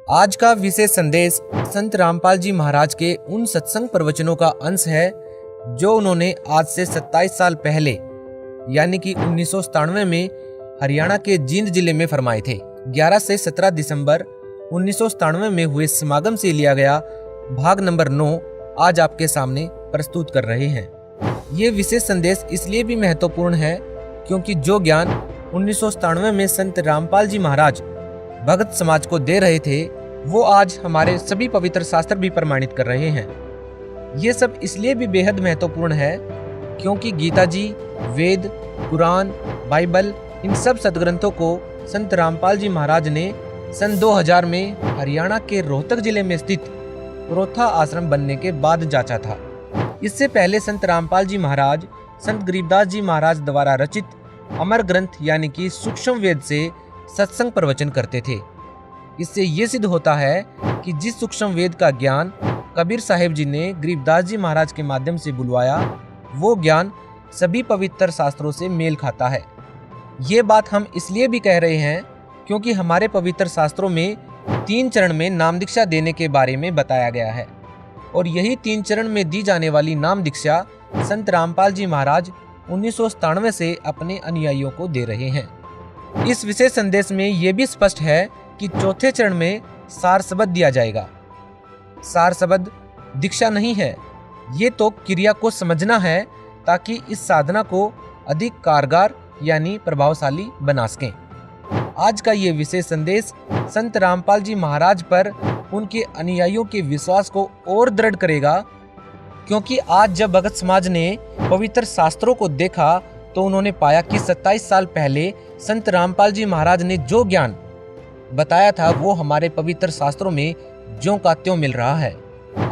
आज का विशेष संदेश संत रामपाल जी महाराज के उन सत्संग प्रवचनों का अंश है जो उन्होंने आज से 27 साल पहले यानी कि 1997 में हरियाणा के जींद जिले में फरमाए थे। 11 से 17 दिसंबर 1997 में हुए समागम से लिया गया भाग नंबर 9 आज आपके सामने प्रस्तुत कर रहे हैं। ये विशेष संदेश इसलिए भी महत्वपूर्ण है क्योंकि जो ज्ञान 1997 में संत रामपाल जी महाराज भगत समाज को दे रहे थे वो आज हमारे सभी पवित्र शास्त्र भी प्रमाणित कर रहे हैं। ये सब इसलिए भी बेहद महत्वपूर्ण है क्योंकि गीता जी, वेद, कुरान, बाइबल इन सब सदग्रंथों को संत रामपाल जी महाराज ने सन 2000 में हरियाणा के रोहतक जिले में स्थित पुरोथा आश्रम बनने के बाद जांचा था। इससे पहले संत रामपाल जी महाराज संत गरीबदास जी महाराज द्वारा रचित अमर ग्रंथ यानी कि सूक्ष्म वेद से सत्संग प्रवचन करते थे। इससे ये सिद्ध होता है कि जिस सूक्ष्म वेद का ज्ञान कबीर साहिब जी ने गरीबदास जी महाराज के माध्यम से बुलवाया वो ज्ञान सभी पवित्र शास्त्रों से मेल खाता है। ये बात हम इसलिए भी कह रहे हैं क्योंकि हमारे पवित्र शास्त्रों में 3 चरण में नाम दीक्षा देने के बारे में बताया गया है और यही 3 चरण में दी जाने वाली नाम दीक्षा संत रामपाल जी महाराज 1997 से अपने अनुयायियों को दे रहे हैं। इस विशेष संदेश में यह भी स्पष्ट है कि चौथे चरण में सार शब्द दिया जाएगा। सार शब्द दीक्षा नहीं है, ये तो क्रिया को समझना है ताकि इस साधना को अधिक कारगर यानी प्रभावशाली बना सकें। आज का ये विशेष संदेश संत रामपाल जी महाराज पर उनके अनुयायियों के विश्वास को और दृढ़ करेगा क्योंकि आज जब भगत समाज ने पवित्र शास्त्रों को देखा तो उन्होंने पाया कि 27 साल पहले संत रामपाल जी महाराज ने जो ज्ञान बताया था वो हमारे पवित्र शास्त्रों में ज्यों का त्यों मिल रहा है।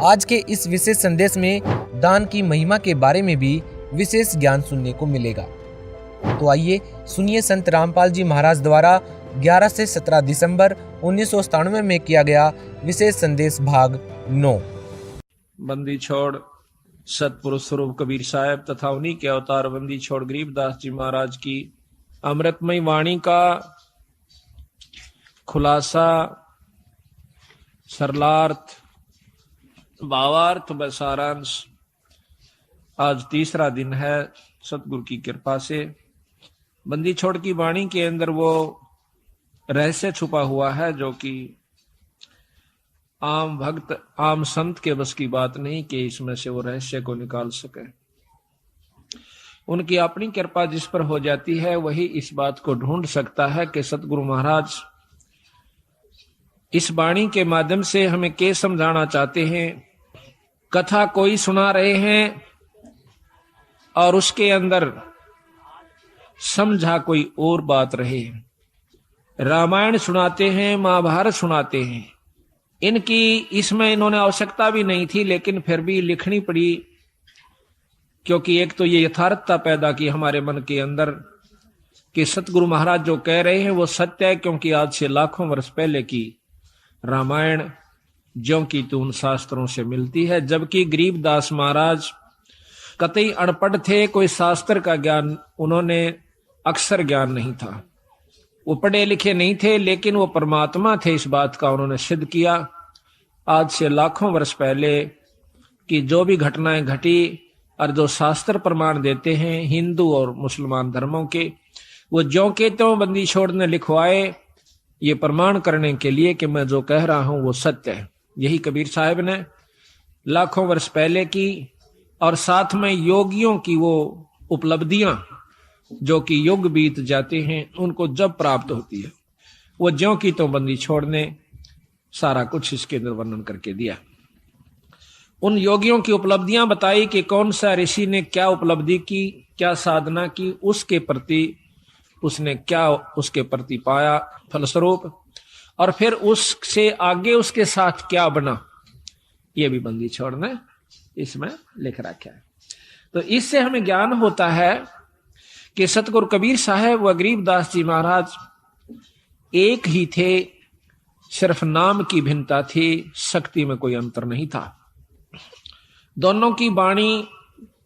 आज के इस विशेष संदेश में दान की महिमा के बारे में भी विशेष ज्ञान सुनने को मिलेगा। तो आइए सुनिए संत रामपाल जी महाराज द्वारा 11 से 17 दिसंबर 1997 में किया गया विशेष संदेश भाग 9। बंदी छोड़ सतपुरुष स्वरूप कबीर साहब तथा उन्हीं के अवतार बंदी छोड़ गरीबदास जी महाराज की अमृतमयी वाणी का खुलासा, सरलार्थ, भावार्थ व सारांश आज तीसरा दिन है सतगुरु की कृपा से। बंदी छोड़ की वाणी के अंदर वो रहस्य छुपा हुआ है जो कि आम भक्त, आम संत के बस की बात नहीं कि इसमें से वो रहस्य को निकाल सके। उनकी अपनी कृपा जिस पर हो जाती है वही इस बात को ढूंढ सकता है कि सतगुरु महाराज इस वाणी के माध्यम से हमें क्या समझाना चाहते हैं। कथा कोई सुना रहे हैं और उसके अंदर समझा कोई और बात रहे। रामायण सुनाते हैं, महाभारत सुनाते हैं, इनकी इसमें इन्होंने आवश्यकता भी नहीं थी लेकिन फिर भी लिखनी पड़ी क्योंकि एक तो ये यथार्थता पैदा की हमारे मन के अंदर कि सतगुरु महाराज जो कह रहे हैं वो सत्य है क्योंकि आज से लाखों वर्ष पहले की रामायण ज्यों की त्यों शास्त्रों से मिलती है। जबकि गरीबदास महाराज कतई अनपढ़ थे, कोई शास्त्र का ज्ञान उन्होंने अक्षर ज्ञान नहीं था, वो पढ़े लिखे नहीं थे लेकिन वो परमात्मा थे, इस बात का उन्होंने सिद्ध किया। आज से लाखों वर्ष पहले की जो भी घटनाएं घटी और जो शास्त्र प्रमाण देते हैं हिंदू और मुसलमान धर्मों के, वो ज्यों के त्यों बंदी छोड़ ने लिखवाए ये प्रमाण करने के लिए कि मैं जो कह रहा हूं वो सत्य है। यही कबीर साहब ने लाखों वर्ष पहले की और साथ में योगियों की वो उपलब्धियां जो कि युग बीत जाते हैं उनको जब प्राप्त होती है वो ज्यों की त्यों बंदी छोड़ने सारा कुछ इसके अंदर वर्णन करके दिया। उन योगियों की उपलब्धियां बताई कि कौन सा ऋषि ने क्या उपलब्धि की, क्या साधना की, उसके प्रति उसने क्या उसके प्रति पाया फलस्वरूप, और फिर उससे आगे उसके साथ क्या बना, ये भी बंदी छोड़ ने इसमें लिख रखा है। तो इससे हमें ज्ञान होता है कि सतगुरु कबीर साहब व गरीबदास जी महाराज एक ही थे, सिर्फ नाम की भिन्नता थी, शक्ति में कोई अंतर नहीं था। दोनों की वाणी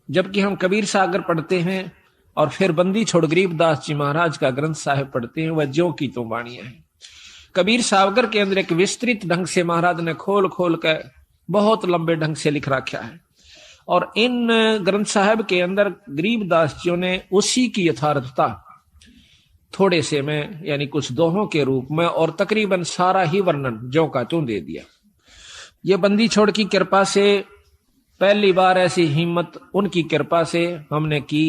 जबकि हम कबीर सागर पढ़ते हैं और फिर बंदी छोड़ गरीबदास जी महाराज का ग्रंथ साहिब पढ़ते हैं, वह ज्यों की त्यों वाणियां हैं। कबीर सावकर के अंदर एक विस्तृत ढंग से महाराज ने खोल खोल कर बहुत लंबे ढंग से लिख रखा है। और इन ग्रंथ साहब के अंदर गरीबदास जी ने उसी की यथार्थता थोड़े से में यानी कुछ दोहों के रूप में और तकरीबन सारा ही वर्णन ज्यों का त्यों दे दिया। ये बंदी छोड़ की कृपा से पहली बार ऐसी हिम्मत उनकी कृपा से हमने की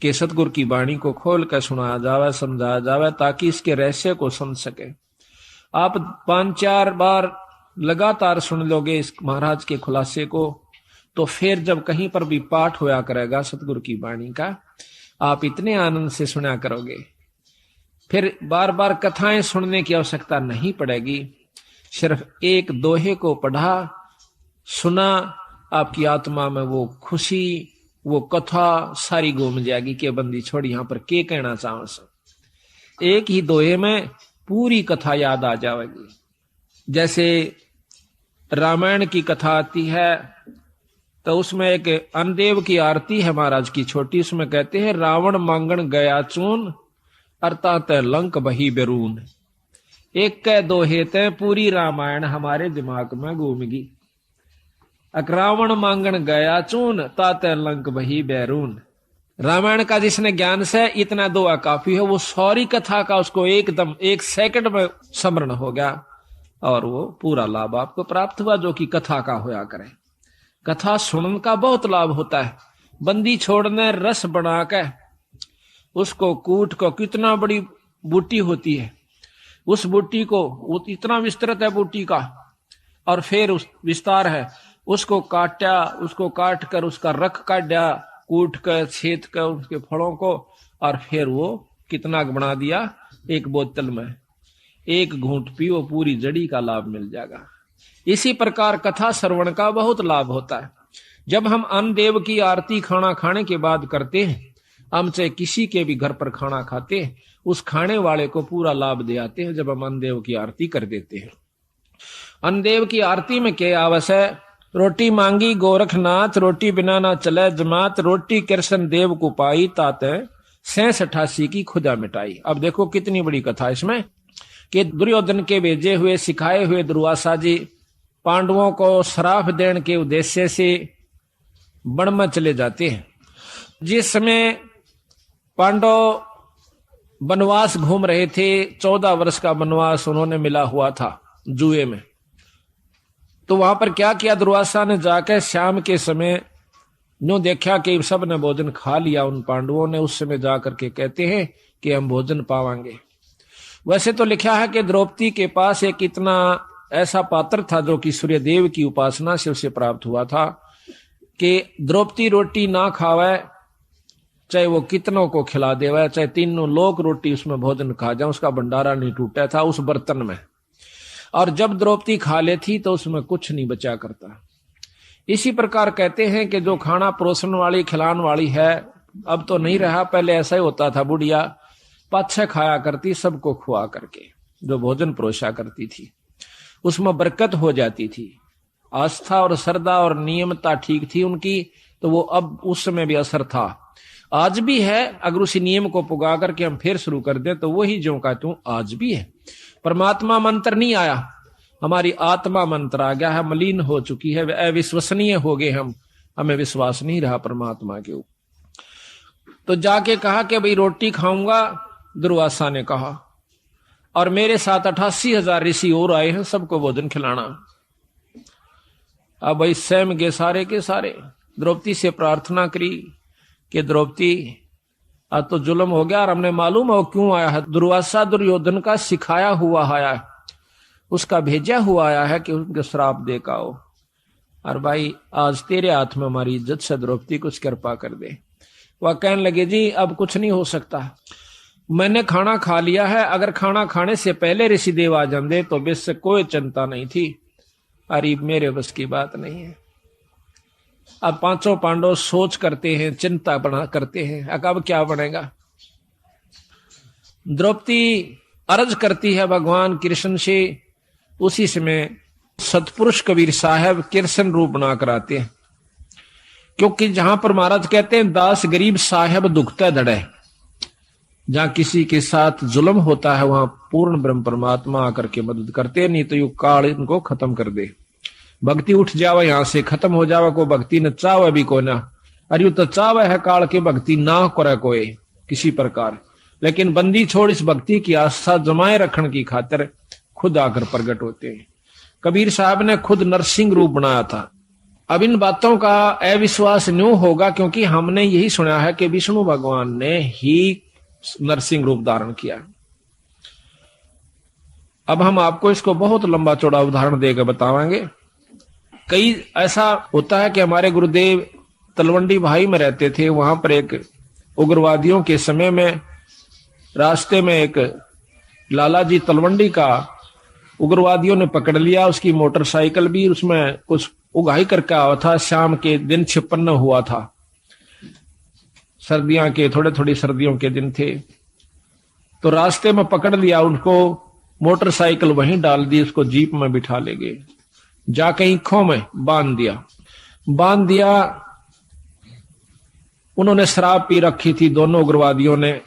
कि सतगुरु की वाणी को खोल कर सुनाया जावे, समझाया जावे, ताकि इसके रहस्य को समझ सके। आप 5-4 बार लगातार सुन लोगे इस महाराज के खुलासे को, तो फिर जब कहीं पर भी पाठ होया करेगा सतगुरु की वाणी का, आप इतने आनंद से सुना करोगे, फिर बार बार कथाएं सुनने की आवश्यकता नहीं पड़ेगी। सिर्फ एक दोहे को पढ़ा सुना, आपकी आत्मा में वो खुशी, वो कथा सारी घूम जाएगी कि बंदी छोड़ी यहां पर के कहना चाहो सब। एक ही दोहे में पूरी कथा याद आ जाएगी। जैसे रामायण की कथा आती है तो उसमें एक अनदेव की आरती है महाराज की छोटी, उसमें कहते हैं रावण मांगण गया चून अर्थात लंक बही बेरून। एक के दोहे ते पूरी रामायण हमारे दिमाग में घूमगी। रावण मांगण गया चून ताते लंक बही बैरून। रामायण का जिसने ज्ञान से इतना दुआ काफी है, वो सारी कथा का उसको एकदम 1 सेकंड में स्मरण हो गया और वो पूरा लाभ आपको प्राप्त हुआ जो कि कथा का होया करे। कथा सुनने का बहुत लाभ होता है। बंदी छोड़ने रस बना के उसको कूट को, कितना बड़ी बूटी होती है, उस बूटी को इतना विस्तृत है बूटी का, और फिर उस विस्तार है, उसको काटा, उसको काट कर उसका रख काटा, कूट कर छेद कर उसके फलों को, और फिर वो कितना बना दिया, एक बोतल में 1 घूंट पियो, पूरी जड़ी का लाभ मिल जाएगा। इसी प्रकार कथा श्रवण का बहुत लाभ होता है। जब हम अन्नदेव की आरती खाना खाने के बाद करते हैं, हम चाहे किसी के भी घर पर खाना खाते हैं, उस खाने वाले को पूरा लाभ दे आते हैं जब हम अन्नदेव की आरती कर देते हैं। अन्नदेव की आरती में क्या आवश्यक? रोटी मांगी गोरखनाथ, रोटी बिना ना चले जमात, रोटी कृष्ण देव को पाई ताते 86 की खुदा मिटाई। अब देखो कितनी बड़ी कथा इसमें, कि दुर्योधन के भेजे हुए सिखाए हुए दुर्वासा जी पांडवों को श्राप देने के उद्देश्य से वन में चले जाते हैं। जिस समय पांडव वनवास घूम रहे थे, 14 वर्ष का वनवास उन्होंने मिला हुआ था जुए में, तो वहां पर क्या किया दुर्वासा ने, जाकर शाम के समय नो देखा कि सब ने भोजन खा लिया उन पांडवों ने, उस समय जाकर के कहते हैं कि हम भोजन पावांगे। वैसे तो लिखा है कि द्रौपदी के पास एक इतना ऐसा पात्र था जो कि सूर्यदेव की उपासना से उसे प्राप्त हुआ था, कि द्रौपदी रोटी ना खावे, चाहे वो कितनों को खिला देवे, चाहे 3 लोग रोटी उसमें भोजन खा जाए, उसका भंडारा नहीं टूटा था उस बर्तन में। और जब द्रौपदी खा लेती तो उसमें कुछ नहीं बचा करता। इसी प्रकार कहते हैं कि जो खाना परोसन वाली खिलाने वाली है, अब तो नहीं रहा, पहले ऐसा ही होता था, बुढ़िया पाछे खाया करती सबको खुआ करके, जो भोजन परोसा करती थी उसमें बरकत हो जाती थी। आस्था और श्रद्धा और नियमता ठीक थी उनकी, तो वो अब उस समय भी असर था, आज भी है। अगर उसी नियम को पुगा करके हम फिर शुरू कर दें तो वही जो का त्यों आज भी है। परमात्मा मंत्र नहीं आया, हमारी आत्मा मंत्र आ गया है, मलिन हो चुकी है, अविश्वसनीय हो गए हम, हमें विश्वास नहीं रहा परमात्मा के ऊपर। तो जाके कहा कि भाई रोटी खाऊंगा, दुर्वासा ने कहा, और मेरे साथ 88,000 ऋषि और आए हैं, सबको भोजन खिलाना। अब भाई स्वयं गए सारे के सारे, द्रौपदी से प्रार्थना करी कि द्रौपदी आज तो जुल्म हो गया, और हमने मालूम है वो क्यों आया है, दुर्वासा दुर्योधन का सिखाया हुआ आया है, उसका भेजा हुआ आया है कि उनके श्राप दे का हो, और भाई आज तेरे हाथ में हमारी इज्जत से द्रौपदी कुछ कृपा कर दे। वह कहने लगे जी अब कुछ नहीं हो सकता, मैंने खाना खा लिया है, अगर खाना खाने से पहले ऋषिदेव आ जाते तो बेस से कोई चिंता नहीं थी, अरे मेरे बस की बात नहीं है। अब 5 पांडव सोच करते हैं, चिंता बना करते हैं, अब क्या बनेगा। द्रौपदी अर्ज करती है भगवान कृष्ण से, उसी समय सतपुरुष कबीर साहब कृष्ण रूप बना कराते हैं, क्योंकि जहां पर महाराज कहते हैं दास गरीब साहब दुखता धड़े, जहां किसी के साथ जुल्म होता है वहां पूर्ण ब्रह्म परमात्मा आकर के मदद करते, नहीं तो यू काल इनको खत्म कर दे। भक्ति उठ जावे यहां से, खत्म हो जावे, को भक्ति न चावे भी को ना, अरे यू तो चावे है काल के भक्ति ना करे कोई किसी प्रकार, लेकिन बंदी छोड़ इस भक्ति की आस्था जमाए रखने की खातिर खुद आकर प्रकट होते हैं। कबीर साहब ने खुद नरसिंह रूप बनाया था। अब इन बातों का अविश्वास न्यू होगा क्योंकि हमने यही सुना है कि विष्णु भगवान ने ही नरसिंह रूप धारण किया। अब हम आपको इसको बहुत लंबा चौड़ा उदाहरण देकर बताएंगे। कई ऐसा होता है कि हमारे गुरुदेव तलवंडी भाई में रहते थे, वहां पर एक उग्रवादियों के समय में रास्ते में एक लाला जी तलवंडी का उग्रवादियों ने पकड़ लिया, उसकी मोटरसाइकिल भी, उसमें कुछ उगाही करके आया था। शाम के दिन 56 हुआ था, सर्दियों के थोड़ी सर्दियों के दिन थे, तो रास्ते में पकड़ लिया उनको, मोटरसाइकिल वहीं डाल दी, उसको जीप में बिठा ले गए, जाके ईखों में बांध दिया। उन्होंने शराब पी रखी थी दोनों उग्रवादियों ने,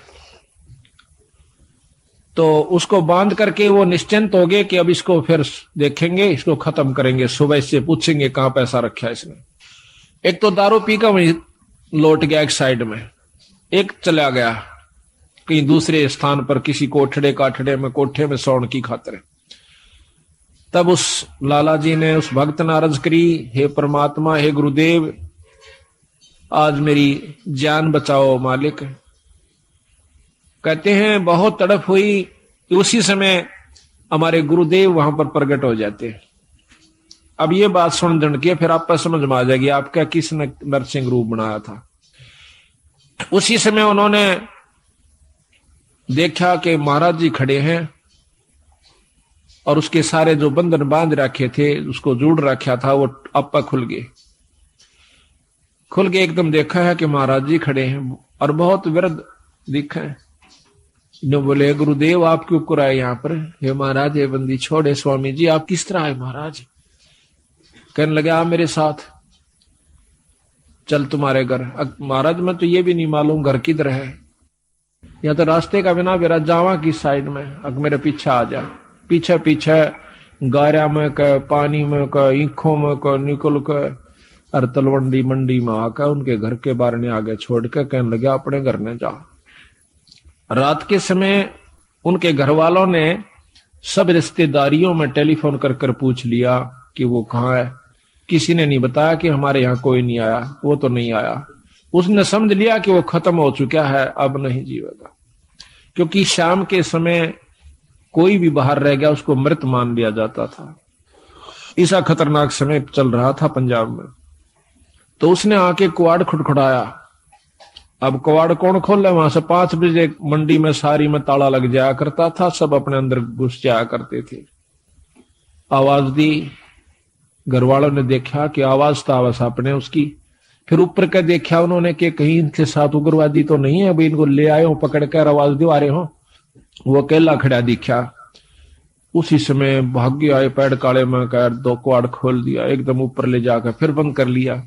तो उसको बांध करके वो निश्चिंत हो गए कि अब इसको फिर देखेंगे, इसको खत्म करेंगे, सुबह से पूछेंगे कहां पैसा रखा है इसने। एक तो दारू पी कर वहीं लौट गया एक साइड में, एक चला गया कहीं दूसरे स्थान पर किसी कोठे में सोने की खातिर। तब उस लाला जी ने उस भक्त ने अर्ज करी, हे परमात्मा, हे गुरुदेव, आज मेरी जान बचाओ मालिक। कहते हैं बहुत तड़प हुई, उसी समय हमारे गुरुदेव वहां पर प्रकट हो जाते हैं। अब ये बात सुन के फिर आप पर समझ में आ जाएगी आपका किसने नरसिंह रूप बनाया था। उसी समय उन्होंने देखा कि महाराज जी खड़े हैं और उसके सारे जो बंधन बांध रखे थे, उसको जोड़ रखा था, वो आपा खुल गए एकदम। देखा है कि महाराज जी खड़े हैं और बहुत वृद्ध दिखा है। जो बोले गुरुदेव आप क्यों कुराए यहाँ पर? हे महाराज, ये बंदी छोड़े। स्वामी जी आप किस तरह आए महाराज? कहने लगे आप मेरे साथ चल तुम्हारे घर। महाराज मैं तो ये भी नहीं मालूम घर किधर है, या तो रास्ते का बिना मेरा जावा की साइड में, अग मेरे पीछे आ जा। पीछे पीछे गारा में का, पानी में का, ईखों में का निकल कर और तलवंडी मंडी में आकर उनके घर के बाहर ने आगे छोड़ कर कहने लगे अपने घर में जा। रात के समय उनके घर वालों ने सब रिश्तेदारियों में टेलीफोन कर कर पूछ लिया कि वो कहाँ है। किसी ने नहीं बताया कि हमारे यहाँ कोई नहीं आया, वो तो नहीं आया। उसने समझ लिया कि वो खत्म हो चुका है, अब नहीं जीवेगा, क्योंकि शाम के समय कोई भी बाहर रह गया उसको मृत मान लिया जाता था। ऐसा खतरनाक समय चल रहा था पंजाब में। तो उसने आके कुआड़ खुटखुटाया। अब कुआड़ कौन खोले? वहां से 5 बजे मंडी में सारी में ताला लग जाया करता था, सब अपने अंदर घुस जाया करते थे। आवाज दी, घर वालों ने देखा कि आवाज तो आवाज अपने उसकी। फिर ऊपर का देखा उन्होंने कि कहीं इनके साथ उग्रवादी तो नहीं है, अभी इनको ले आए हो पकड़ कर, आवाज दिवा रहे हो। वो अकेला खड़ा दिखा। उसी समय भाग्य आए, पैर काले में कर 2 कुआड़ खोल दिया, एकदम ऊपर ले जाकर फिर बंद कर लिया।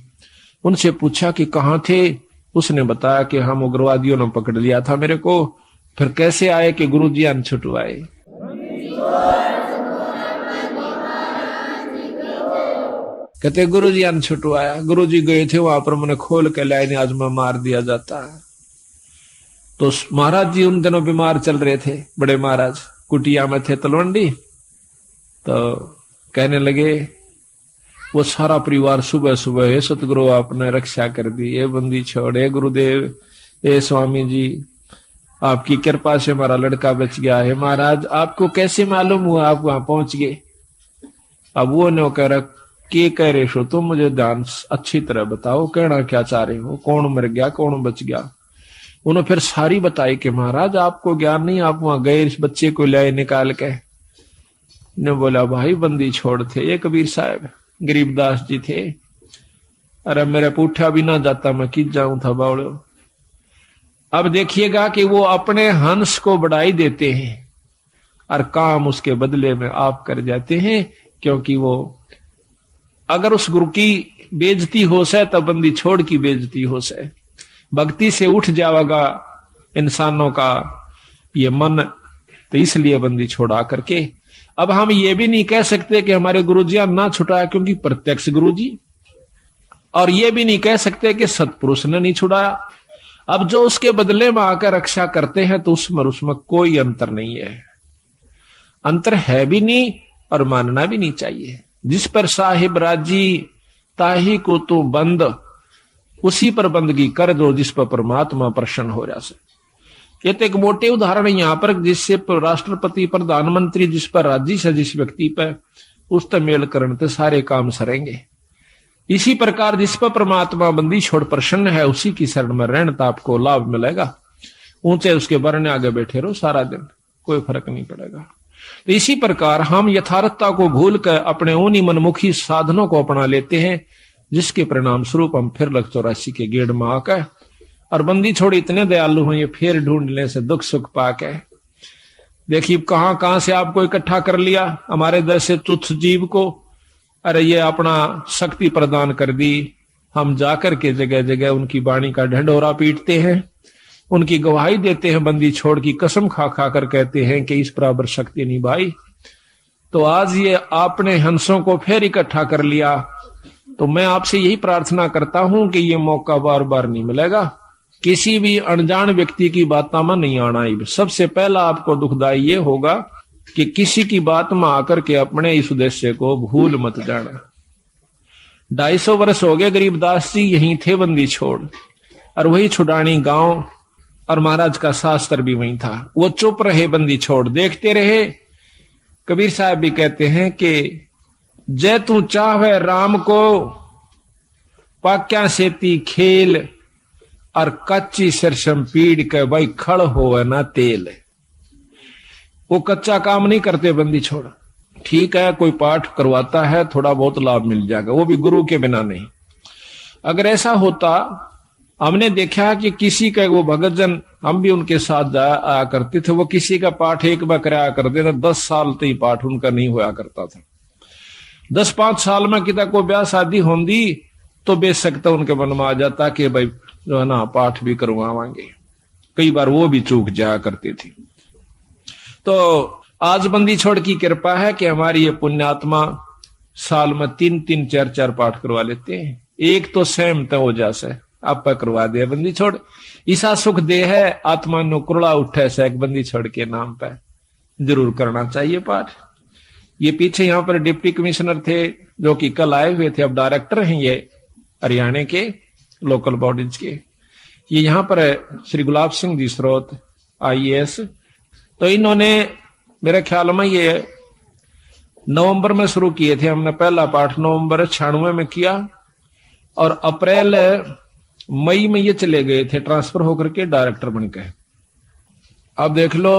उनसे पूछा कि कहाँ थे? उसने बताया कि हम उग्रवादियों ने पकड़ लिया था मेरे को। फिर कैसे आए कि गुरुजी अन छुटवाए। कहते गुरुजी अन छुटवाया। गुरुजी गए थे वहां पर, मैंने खोल के लाए, आज मैं मार दिया जाता है। तो महाराज जी उन दिनों बीमार चल रहे थे, बड़े महाराज कुटिया में थे तलवंडी। तो कहने लगे वो सारा परिवार सुबह सुबह, हे सतगुरु आपने रक्षा कर दी, ये बंदी छोड़, हे गुरुदेव, हे स्वामी जी आपकी कृपा से हमारा लड़का बच गया है। महाराज आपको कैसे मालूम हुआ आप वहां पहुंच गए? अब वो ने कह रहा के कह रहे हो तुम, मुझे ध्यान अच्छी तरह बताओ, कहना क्या चाह रहे हो, कौन मर गया कौन बच गया? उन्होंने फिर सारी बताई कि महाराज आपको ज्ञान नहीं, आप वहां गए इस बच्चे को लाए निकाल के। ने बोला भाई बंदी छोड़ थे ये कबीर साहब, गरीबदास जी थे। अरे मेरे पूठा भी ना जाता, मैं किस जाऊं था बावड़ो। अब देखिएगा कि वो अपने हंस को बढ़ाई देते हैं और काम उसके बदले में आप कर जाते हैं, क्योंकि वो अगर उस गुरु की बेइज्जती हो से तब बंदी छोड़ की बेइज्जती हो से। भक्ति से उठ जाएगा इंसानों का ये मन, तो इसलिए बंदी छोड़ा करके अब हम ये भी नहीं कह सकते कि हमारे गुरुजियां ना छुड़ाया, क्योंकि प्रत्यक्ष गुरुजी, और ये भी नहीं कह सकते कि सतपुरुष ने नहीं छुड़ाया। अब जो उसके बदले में आकर रक्षा करते हैं तो उसमें कोई अंतर नहीं है, अंतर है भी नहीं और मानना भी नहीं चाहिए। जिस पर साहिब राजी ताही को तो बंद, उसी पर बंदगी कर दो जिस पर परमात्मा प्रसन्न हो जाए। ये तो एक मोटे उदाहरण है यहाँ पर, जिससे राष्ट्रपति प्रधानमंत्री जिस पर राजी से जिस व्यक्ति पर उस तक मेल करने तो सारे काम सरेंगे। इसी प्रकार जिस पर परमात्मा बंदी छोड़ प्रसन्न है उसी की शरण में रहने तो आपको लाभ मिलेगा। ऊंचे उसके बरने आगे बैठे रहो सारा दिन, कोई फर्क नहीं पड़ेगा। तो इसी प्रकार हम यथार्थता को भूल कर अपने उन्हीं मनमुखी साधनों को अपना लेते हैं, जिसके परिणाम स्वरूप हम फिर लग 84 के गेड़ में आकर और बंदी छोड़ इतने दयालु हैं, ये फिर ढूंढने से दुख सुख पाके देखिए कहां कहां से आपको इकट्ठा कर लिया, हमारे जैसे तुच्छ जीव को। अरे ये अपना शक्ति प्रदान कर दी, हम जाकर के जगह जगह उनकी वाणी का ढंढोरा पीटते हैं, उनकी गवाही देते हैं, बंदी छोड़ की कसम खा खा कर कहते हैं कि इस बराबर शक्ति नहीं भाई। तो आज ये आपने हंसों को फिर इकट्ठा कर लिया, तो मैं आपसे यही प्रार्थना करता हूं कि ये मौका बार बार नहीं मिलेगा। किसी भी अनजान व्यक्ति की बातों में नहीं आना। सबसे पहला आपको दुखदाई ये होगा कि किसी की बात में आकर के अपने इस उद्देश्य को भूल मत जाना। 250 वर्ष हो गए गरीबदास जी यहीं थे बंदी छोड़, और वही छुड़ानी गांव, और महाराज का शास्त्र भी वहीं था। वो चुप रहे बंदी छोड़, देखते रहे। कबीर साहब भी कहते हैं कि जय तू चाहे राम को पाक्या सेती खेल, और कच्ची सरसम पीड़ के भाई खड़ हो ना तेल। वो कच्चा काम नहीं करते बंदी छोड़। ठीक है कोई पाठ करवाता है, थोड़ा बहुत लाभ मिल जाएगा, वो भी गुरु के बिना नहीं। अगर ऐसा होता, हमने देखा कि किसी का वो भगत जन, हम भी उनके साथ जाया करते थे, वो किसी का पाठ एक बार कराया करते थे, 10 साल तक पाठ उनका नहीं होया करता था। 10-5 साल में कितना कोई ब्याह शादी होंगी तो बेशक उनके मन में आ जाता कि भाई जो है ना पाठ भी करवाएंगे। कई बार वो भी चूक जाया करती थी। तो आज बंदी छोड़ की कृपा है कि हमारी ये पुण्यात्मा साल में 3-3, 4-4 पाठ करवा लेते हैं। एक तो स्वयं तो हो जासे आप करवा दे बंदी छोड़, ईसा सुख दे है आत्मा नो कुरड़ा उठे से एक बंदी छोड़ के नाम पे जरूर करना चाहिए पाठ। ये पीछे यहाँ पर डिप्टी कमिश्नर थे जो कि कल आए हुए थे, अब डायरेक्टर हैं ये हरियाणा के लोकल बॉडीज के। ये यहाँ पर श्री गुलाब सिंह जी स्रोत IAS, तो इन्होंने मेरे ख्याल में ये नवंबर में शुरू किए थे। हमने पहला पाठ नवंबर 96 में किया और अप्रैल मई में ये चले गए थे ट्रांसफर होकर के डायरेक्टर बन के। अब देख लो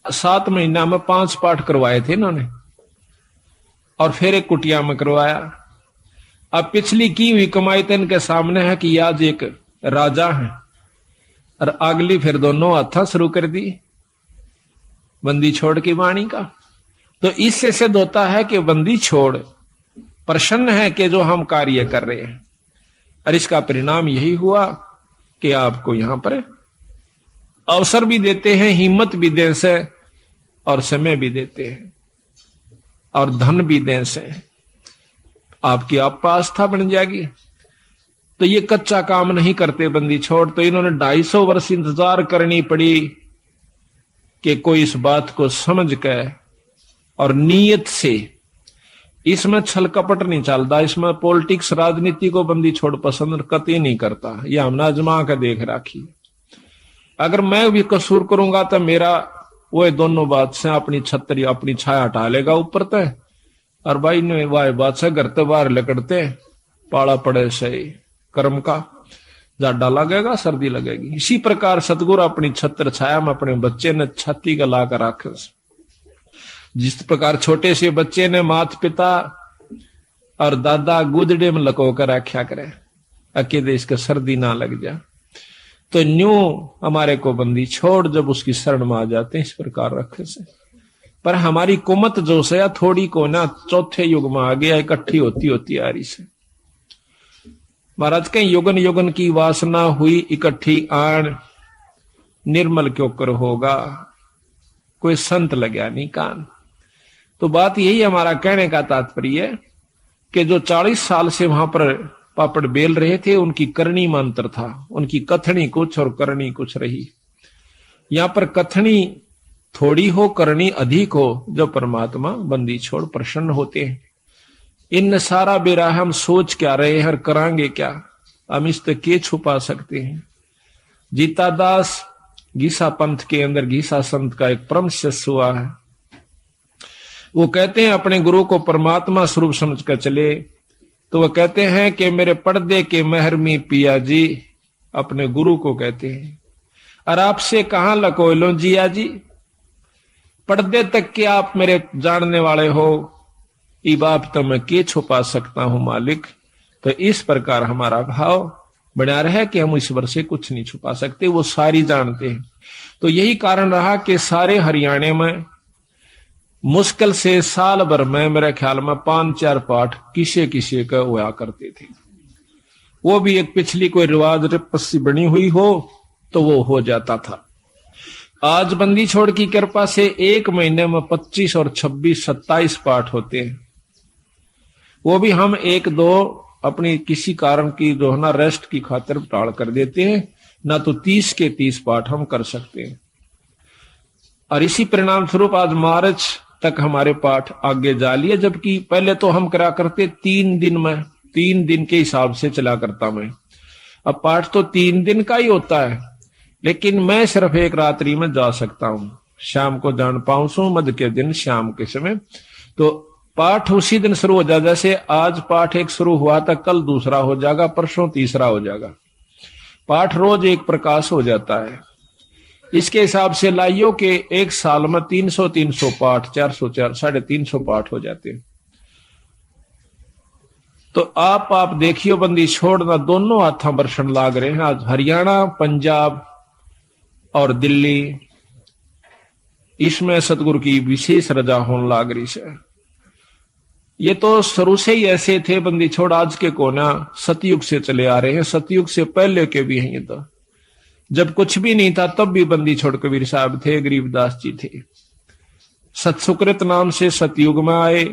7 महीना में 5 पाठ करवाए थे इन्होंने, और फिर एक कुटिया में करवाया। अब पिछली की हुई कमाई तो इनके सामने है कि आज एक राजा है, और अगली फिर दोनों हाथा शुरू कर दी बंदी छोड़ की वाणी का। तो इससे सिद्ध होता है कि बंदी छोड़ प्रसन्न है कि जो हम कार्य कर रहे हैं, और इसका परिणाम यही हुआ कि आपको यहां पर अवसर भी देते हैं, हिम्मत भी दें से, और समय भी देते हैं, और धन भी दें से आपकी आप आस्था बन जाएगी। तो ये कच्चा काम नहीं करते बंदी छोड़। तो इन्होंने 250 वर्ष इंतजार करनी पड़ी कि कोई इस बात को समझ के और नीयत से, इसमें छल कपट नहीं चलता, इसमें पॉलिटिक्स राजनीति को बंदी छोड़ पसंद कतई नहीं करता। ये हमने आजमा के देख राखी। अगर मैं भी कसूर करूंगा तो मेरा वो दोनों बात से अपनी छतरी अपनी छाया हटा लेगा ऊपर तय, और भाई ने वाह बात से घर तो बाहर लकड़ते पाला पड़े से कर्म का जाडा लगेगा, सर्दी लगेगी। इसी प्रकार सतगुरु अपनी छत्र छाया में अपने बच्चे ने छाती का ला कर रखे। जिस प्रकार छोटे से बच्चे ने माता पिता और दादा गुदड़े में लको कर रखा करे अकेले इसका सर्दी ना लग जा, तो न्यू हमारे को बंदी छोड़ जब उसकी शरण में आ जाते हैं इस प्रकार रखे से। पर हमारी कुमत जो से या थोड़ी को ना चौथे युग में आ गया, इकट्ठी होती होती आ रही से। महाराज के युगन युगन की वासना हुई इकट्ठी आन, निर्मल क्यों कर होगा, कोई संत लग्या नहीं कान। तो बात यही हमारा कहने का तात्पर्य है कि जो 40 साल से वहां पर पापड़ बेल रहे थे, उनकी करनी में अंतर था, उनकी कथनी कुछ और करनी कुछ रही। यहां पर कथनी थोड़ी हो, करनी अधिक हो, जो परमात्मा बंदी छोड़ प्रसन्न होते हैं। इन सारा बेरा हम सोच क्या रहे हैं और करांगे क्या, हम इस तक के छुपा सकते हैं। जीता दास गीसा पंथ के अंदर गीसा संत का एक परम शिष्य हुआ है। वो कहते हैं अपने गुरु को परमात्मा स्वरूप समझकर चले, तो वो कहते हैं कि मेरे पर्दे के महरमी पिया जी, अपने गुरु को कहते हैं, और आपसे कहां लकोय लो जिया जी, पर्दे तक के आप मेरे जानने वाले हो, ई बाप तो मैं के छुपा सकता हूं मालिक। तो इस प्रकार हमारा भाव बना रहे कि हम ईश्वर से कुछ नहीं छुपा सकते, वो सारी जानते हैं। तो यही कारण रहा कि सारे हरियाणा में मुश्किल से साल भर में मेरे ख्याल में 5-4 पाठ किसे किसे का हुआ करते थे। वो भी एक पिछली कोई रिवाज रिपस्सी बनी हुई हो तो वो हो जाता था। आज बंदी छोड़ की कृपा से एक महीने में 25 और 26, 27 पाठ होते हैं। वो भी हम 1-2 अपनी किसी कारण की जो है ना रेस्ट की खातिर टाल कर देते हैं, ना तो 30 के 30 पाठ हम कर सकते हैं। और इसी परिणाम स्वरूप आज मार्च तक हमारे पाठ आगे जा लिए, जबकि पहले तो हम करा करते 3 दिन में, 3 दिन के हिसाब से चला करता मैं। अब पाठ तो 3 दिन का ही होता है, लेकिन मैं सिर्फ एक रात्रि में जा सकता हूं। शाम को जान पाऊं सो मध्य के दिन शाम के समय, तो पाठ उसी दिन शुरू हो जाए। जैसे आज पाठ एक शुरू हुआ था, कल दूसरा हो जाएगा, परसों तीसरा हो जाएगा। पाठ रोज एक प्रकाश हो जाता है। इसके हिसाब से लाइयो के एक साल में 300 पाठ, 400 350 पाठ हो जाते हैं। तो आप देखियो बंदी छोड़ना दोनों हाथों बरसन लाग रहे हैं। आज हरियाणा, पंजाब और दिल्ली, इसमें सतगुरु की विशेष रजा होने लाग रही है। ये तो शुरू से ही ऐसे थे बंदी छोड़, आज के कोना सतयुग से चले आ रहे हैं, सतयुग से पहले के भी हैं। ये तो जब कुछ भी नहीं था तब भी बंदी छोड़ कबीर साहब थे, गरीबदास जी थे। सतसुकृत नाम से सतयुग में आए,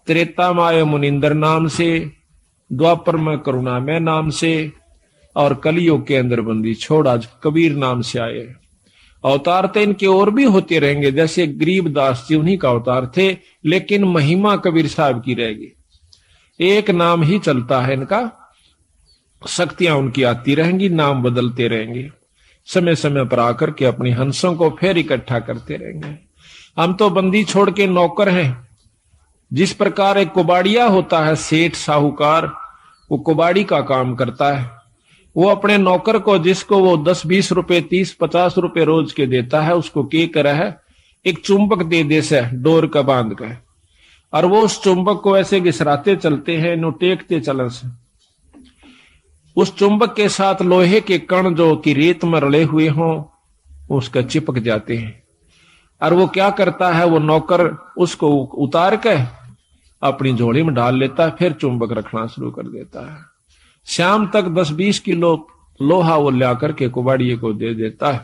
त्रेता में आए मुनिंदर नाम से, द्वापर में करुणामय नाम से, और कलियुग के अंदर बंदी छोड़ आज कबीर नाम से आए। अवतार तो इनके और भी होते रहेंगे, जैसे गरीबदास जी उन्हीं का अवतार थे, लेकिन महिमा कबीर साहब की रहेगी। एक नाम ही चलता है इनका, शक्तियां उनकी आती रहेंगी, नाम बदलते रहेंगे, समय समय पर आकर के अपनी हंसों को फिर इकट्ठा करते रहेंगे। हम तो बंदी छोड़ के नौकर हैं। जिस प्रकार एक कुबाड़िया होता है, सेठ साहूकार, वो कुबाड़ी का काम करता है। वो अपने नौकर को, जिसको वो 10-20 रुपए, 30-50 रुपए रोज के देता है, उसको क्या करा है, एक चुंबक दे दे से डोर का बांध कर, और वो उस चुंबक को ऐसे घिसराते चलते हैं, नो टेकते चलन से। उस चुंबक के साथ लोहे के कण जो कि रेत में रले हुए हों, उसका चिपक जाते हैं। और वो क्या करता है, वो नौकर उसको उतार के अपनी झोली में डाल लेता है, फिर चुंबक रखना शुरू कर देता है। शाम तक 10-20 किलो लोहा वो ला करके कुबाड़िए को दे देता है।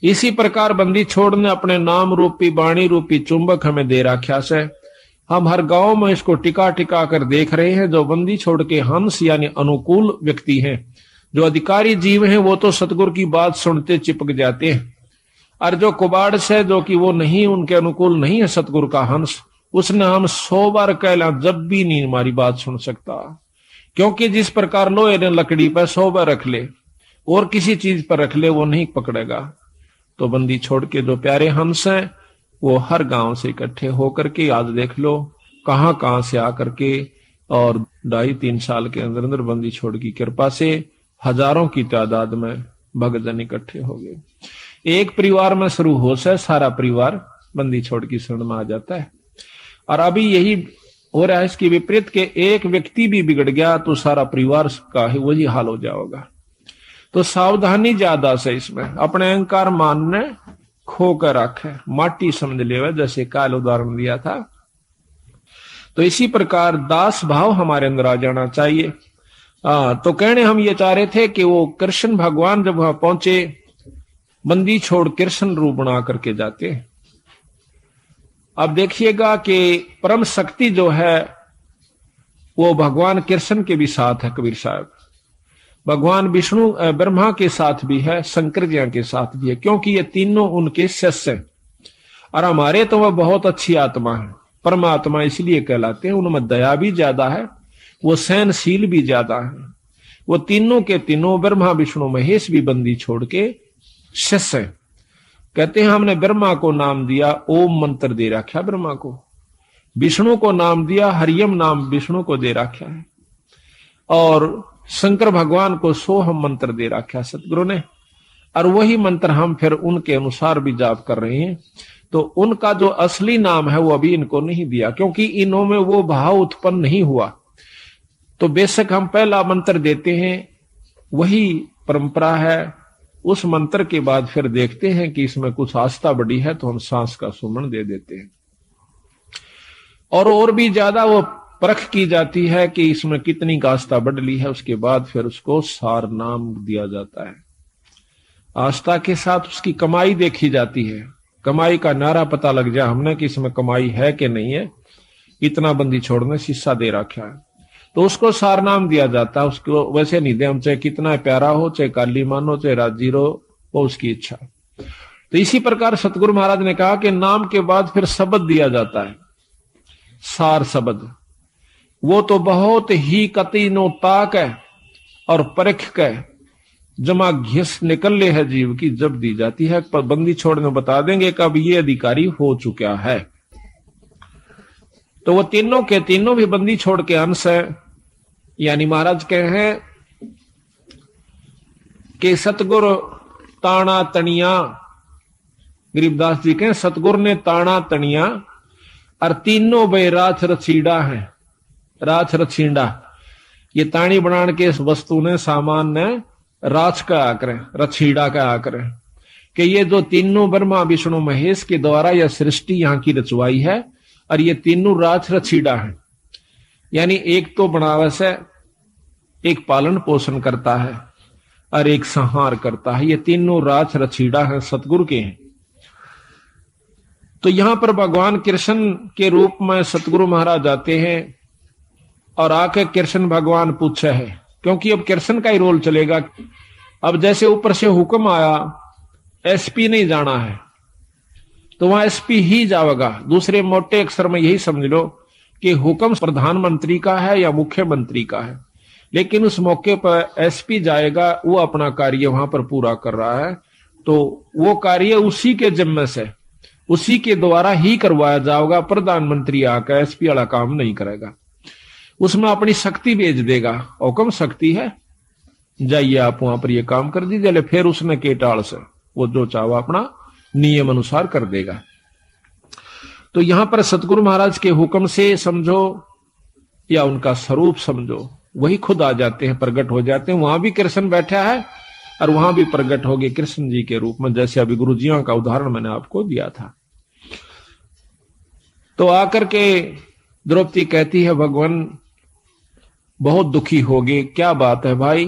इसी प्रकार बंदी छोड़ ने अपने नाम रूपी, वाणी रूपी चुंबक हमें दे रखा से। हम हर गांव में इसको टिका टिका कर देख रहे हैं। जो बंदी छोड़ के हंस यानी अनुकूल व्यक्ति हैं, जो अधिकारी जीव हैं, वो तो सतगुरु की बात सुनते चिपक जाते हैं। और जो कुबाड़ से, जो कि वो नहीं, उनके अनुकूल नहीं है सतगुरु का हंस, उसने हम 100 बार कहला जब भी नहीं हमारी बात सुन सकता। क्योंकि जिस प्रकार लोहे ने लकड़ी पर 100 बार रख ले और किसी चीज पर रख ले, वो नहीं पकड़ेगा। तो बंदी छोड़ के जो प्यारे हंस हैं, वो हर गांव से इकट्ठे होकर के, आज देख लो कहां कहां से आकर के, और 2.5-3 साल के अंदर अंदर बंदी छोड़ की कृपा से हजारों की तादाद में भक्तजन इकट्ठे हो गए। एक परिवार में शुरू हो से सारा परिवार बंदी छोड़ की शरण में आ जाता है। और अभी यही हो रहा है इसकी विपरीत के एक व्यक्ति भी बिगड़ गया तो सारा परिवार का ही वही हाल हो जाएगा। तो सावधानी ज्यादा से इसमें, अपने अहंकार मानने खो कर रखे, माटी समझ ले, जैसे काल उदाहरण दिया था। तो इसी प्रकार दास भाव हमारे अंदर आ जाना चाहिए। तो कहने हम ये चाह रहे थे कि वो कृष्ण भगवान जब वहां पहुंचे बंदी छोड़ कृष्ण रूप बना करके जाते हैं। अब देखिएगा कि परम शक्ति जो है वो भगवान कृष्ण के भी साथ है कबीर साहब, भगवान विष्णु ब्रह्मा के साथ भी है, शंकर जी के साथ भी है, क्योंकि ये तीनों उनके शिष्य हैं। और हमारे तो वह बहुत अच्छी आत्मा है, परमात्मा इसलिए कहलाते हैं, उनमें दया भी ज्यादा है, वो सहनशील भी ज्यादा है। वो तीनों के तीनों ब्रह्मा विष्णु महेश भी बंदी छोड़ के शिष्य हैं। कहते हैं हमने ब्रह्मा को नाम दिया, ओम मंत्र दे रखा ब्रह्मा को, विष्णु को नाम दिया हरियम नाम विष्णु को दे रखा है, और शंकर भगवान को सोहम मंत्र दे रखा है सतगुरु ने, और वही मंत्र हम फिर उनके अनुसार भी जाप कर रहे हैं। तो उनका जो असली नाम है वो अभी इनको नहीं दिया, क्योंकि इन्हों में वो भाव उत्पन्न नहीं हुआ। तो बेशक हम पहला मंत्र देते हैं, वही परंपरा है। उस मंत्र के बाद फिर देखते हैं कि इसमें कुछ आस्था बढ़ी है तो हम सांस का सुमन दे देते हैं, और भी ज्यादा वो परख की जाती है कि इसमें कितनी आस्था बढ़ ली है। उसके बाद फिर उसको सार नाम दिया जाता है। आस्था के साथ उसकी कमाई देखी जाती है, कमाई का नारा पता लग जाए हमने कि इसमें कमाई है कि नहीं है, इतना बंदी छोड़ने शीशा दे रखा है तो उसको सार नाम दिया जाता है। उसको वैसे नहीं दे हम, चाहे कितना प्यारा हो, चाहे काली मान हो, चाहे राजीर हो, वो उसकी इच्छा। तो इसी प्रकार सतगुरु महाराज ने कहा कि नाम के बाद फिर शब्द दिया जाता है, सार शब्द। वो तो बहुत ही कति नो ताक है और परख के जमा घिस निकल ले है जीव की जब दी जाती है। पर बंदी छोड़ने बता देंगे कब ये अधिकारी हो चुका है। तो वो तीनों के तीनों भी बंदी छोड़ के अंश है। यानी महाराज कहे हैं कि सतगुरु ताना तनिया, गरीबदास जी कहें सतगुरु ने ताना तनिया और तीनों बे राछ रछीड़ा है। राछ रछीड़ा ये ताणी बनाने के वस्तु ने सामान ने राछ का आकर रछीड़ा का आकर कि ये जो तीनों ब्रह्मा विष्णु महेश के द्वारा यह सृष्टि यहाँ की रचवाई है, और ये तीनों राछ रछीड़ा है। यानी एक तो बनावस है, एक पालन पोषण करता है और एक संहार करता है। ये तीनों राछ रछीड़ा है, सतगुरु के हैं। तो यहां पर भगवान कृष्ण के रूप में सतगुरु महाराज आते हैं और आके कृष्ण भगवान पूछे है, क्योंकि अब कृष्ण का ही रोल चलेगा। अब जैसे ऊपर से हुक्म आया एसपी नहीं जाना है तो वहां एसपी ही जाएगा। दूसरे मोटे अक्षर में यही समझ लो कि हुक्म प्रधानमंत्री का है या मुख्यमंत्री का है, लेकिन उस मौके पर एसपी जाएगा, वो अपना कार्य वहां पर पूरा कर रहा है। तो वो कार्य उसी के जिम्मे से, उसी के द्वारा ही करवाया जाएगा। प्रधानमंत्री आकर एसपी वाला काम नहीं करेगा, उसमें अपनी शक्ति भेज देगा। हुक्म शक्ति है, जाइए आप वहां पर ये काम कर दीजिए। फिर उसने के टाल से वो जो चाहो अपना नियम अनुसार कर देगा। तो यहां पर सतगुरु महाराज के हुक्म से समझो या उनका स्वरूप समझो, वही खुद आ जाते हैं, प्रकट हो जाते हैं। वहां भी कृष्ण बैठा है और वहां भी प्रकट हो गए कृष्ण जी के रूप में, जैसे अभी गुरु जियों का उदाहरण मैंने आपको दिया था। तो आकर के द्रौपदी कहती है भगवान बहुत दुखी हो गए। क्या बात है भाई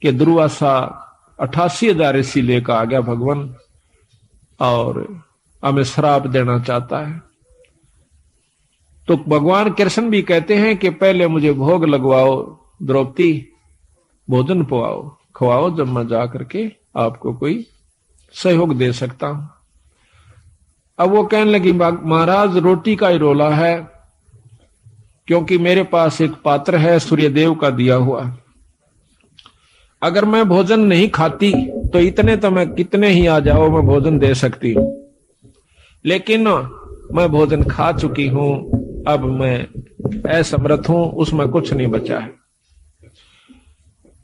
कि दुर्वासा 88,000 ऋषि लेकर आ गया भगवान और हमें श्राप देना चाहता है। तो भगवान कृष्ण भी कहते हैं कि पहले मुझे भोग लगवाओ द्रौपदी, भोजन पवाओ, खवाओ, जब मैं जा करके आपको कोई सहयोग दे सकता हूं। अब वो कहने लगी महाराज रोटी का ही रोला है, क्योंकि मेरे पास एक पात्र है सूर्यदेव का दिया हुआ। अगर मैं भोजन नहीं खाती तो इतने तो मैं कितने ही आ जाओ मैं भोजन दे सकती हूं, लेकिन मैं भोजन खा चुकी हूं, अब मैं असमर्थ हूं, उसमें कुछ नहीं बचा है।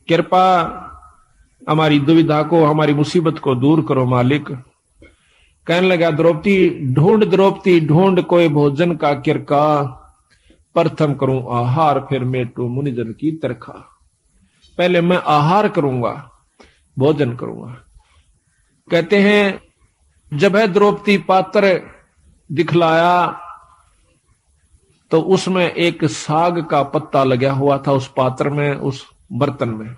कृपा हमारी दुविधा को, हमारी मुसीबत को दूर करो मालिक। कहने लगा द्रौपदी ढूंढ कोई भोजन का किरका, प्रथम करूं आहार फिर मेटू मुनिजन की तरखा। पहले मैं आहार करूंगा, भोजन करूंगा। कहते हैं जब है द्रौपदी पात्र दिखलाया तो उसमें एक साग का पत्ता लगा हुआ था उस पात्र में, उस बर्तन में।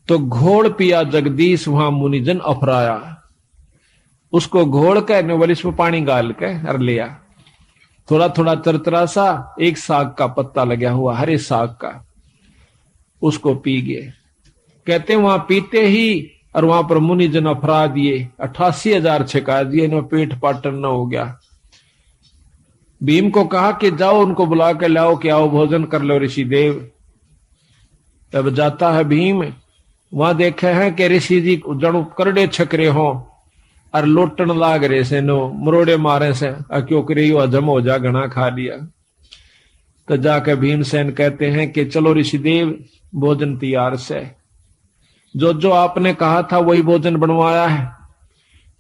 तो घोल पिया जगदीश वहां मुनिजन अफराया। उसको घोल के नोबलिस में पानी गाल के हर लिया, थोड़ा थोड़ा तरतरा सा, एक साग का पत्ता लगा हुआ हरे साग का, उसको पी गए। कहते वहां पीते ही और वहां पर मुनिजन अफरा दिए, 88,000 छिका दिए, इन्हें पेट पाटन न हो गया। भीम को कहा कि जाओ उनको बुला के लाओ कि आओ भोजन कर लो ऋषि देव। तब जाता है भीम, वहां देखे हैं कि ऋषि जी जड़ करड़े छकरे हो और लोटन लाग रहे से, नो मरोड़े मारे से, क्यों करे हजम हो जा, घना खा लिया। तो जाके भीमसेन कहते हैं कि चलो ऋषि देव भोजन तैयार से, जो जो आपने कहा था वही भोजन बनवाया है।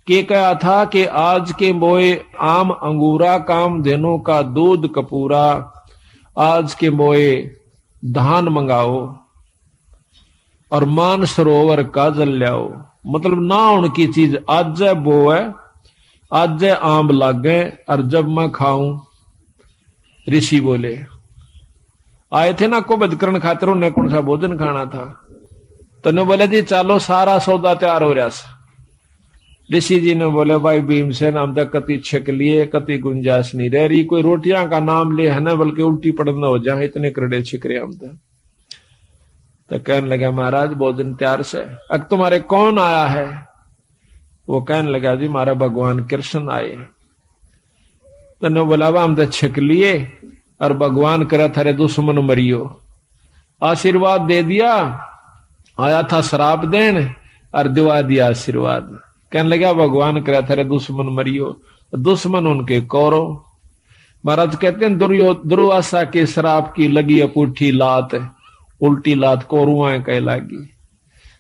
के कहा था कि आज के बोए आम अंगूरा, काम धेनु का दूध कपूरा, आज के बोए धान मंगाओ और मान सरोवर का जल लाओ। मतलब ना उनकी चीज आज बोए, आज आम लागे और जब मैं खाऊं। ऋषि बोले आए थे ना को बदकरण खातिर, उन्हें कौन सा भोजन खाना था। तो ने बोले जी चलो सारा सौदा तैयार हो रहा। ऋषि जी ने बोले भाई भीमसेन, हम तक कति छक लिए, कति गुंजाइश नहीं रह रही, कोई रोटियां का नाम ले है ना, बल्कि उल्टी पड़ना हो जाए, इतने करड़े छिक रहे हम तो कहने लगा महाराज भोजन तैयार से। अब तुम्हारे कौन आया है? वो कहने लगा जी हमारा भगवान कृष्ण आए। तो ने बोला हम तो छिक लिए और भगवान करे थारे दुश्मन मरियो, आशीर्वाद दे दिया, आया था शराब देन और दिवा दिया आशीर्वाद। कहने लगा भगवान करे थारे दुश्मन मरियो, दुश्मन उनके कौरव। महाराज कहते हैं दुर्वासा के शराब की लगी अपूठी लात, उल्टी लात कौरुआ कह लागी।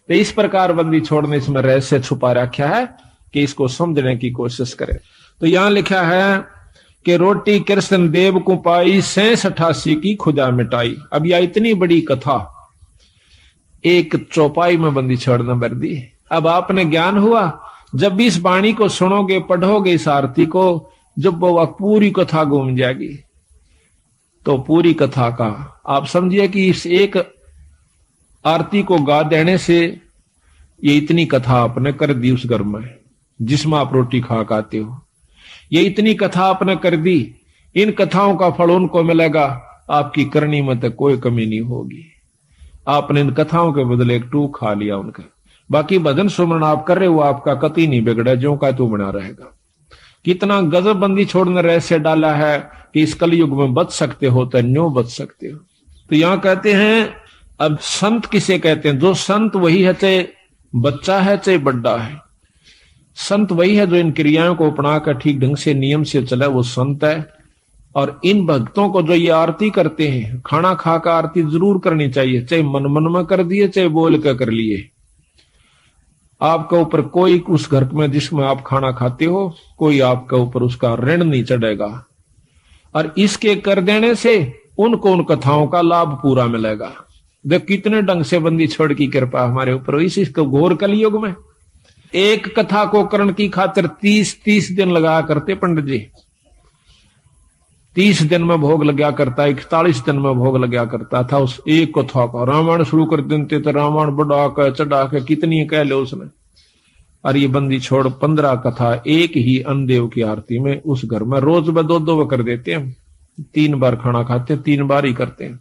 तो इस प्रकार बंदी छोड़ने इसमें रहस्य छुपा रखा है कि इसको समझने की कोशिश करें। तो यहां लिखा है कि रोटी कृष्ण देव को पाई, 86 की खुदा मिटाई। अब यह इतनी बड़ी कथा एक चौपाई में बंदी छोड़ना भर दी। अब आपने ज्ञान हुआ, जब भी इस वाणी को सुनोगे, पढ़ोगे इस आरती को, जब वो पूरी कथा घूम जाएगी, तो पूरी कथा का आप समझिए कि इस एक आरती को गा देने से ये इतनी कथा आपने कर दी उस घर में जिसमें आप रोटी खा खाते हो। ये इतनी कथा आपने कर दी, इन कथाओं का फल उनको मिलेगा, आपकी करनी में तो कोई कमी नहीं होगी। आपने इन कथाओं के बदले एक टूक खा लिया उनका। बाकी भजन सुमरण आप कर रहे हो, आपका कति नहीं बिगड़ा, जो का तू बना रहेगा। कितना गजब बंदी छोड़ने रहस्य डाला है कि इस कलयुग में बच सकते हो तो न्यों बच सकते हो। तो यहां कहते हैं अब संत किसे कहते हैं? जो संत वही है, चाहे बच्चा है चाहे बड्डा है। संत वही है जो इन क्रियाओं को अपनाकर ठीक ढंग से नियम से चले, वो संत है। और इन भक्तों को जो ये आरती करते हैं, खाना खाकर आरती जरूर करनी चाहिए, चाहे मन मन में कर दिए चाहे बोल कर लिए। आपके ऊपर कोई उस घर में जिसमें आप खाना खाते हो, कोई आपके ऊपर उसका ऋण नहीं चढ़ेगा। और इसके कर देने से उनको उन कथाओं का लाभ पूरा मिलेगा। देख कितने ढंग से बंदी छोड़ की कृपा हमारे ऊपर इसको घोर कलयुग में। एक कथा को करण की खातिर 30 दिन लगा करते पंडित जी। 30 दिन में भोग लगा करता, 41 दिन में भोग लगा करता था उस एक कथा का। रामायण शुरू कर देते तो रामायण बढ़ा कर चढ़ा कर कितनी कह लो उसने। और ये बंदी छोड़ 15 कथा एक ही अन्नदेव की आरती में उस घर में रोज में 2 कर देते हैं। 3 बार खाना खाते, 3 बार ही करते हैं।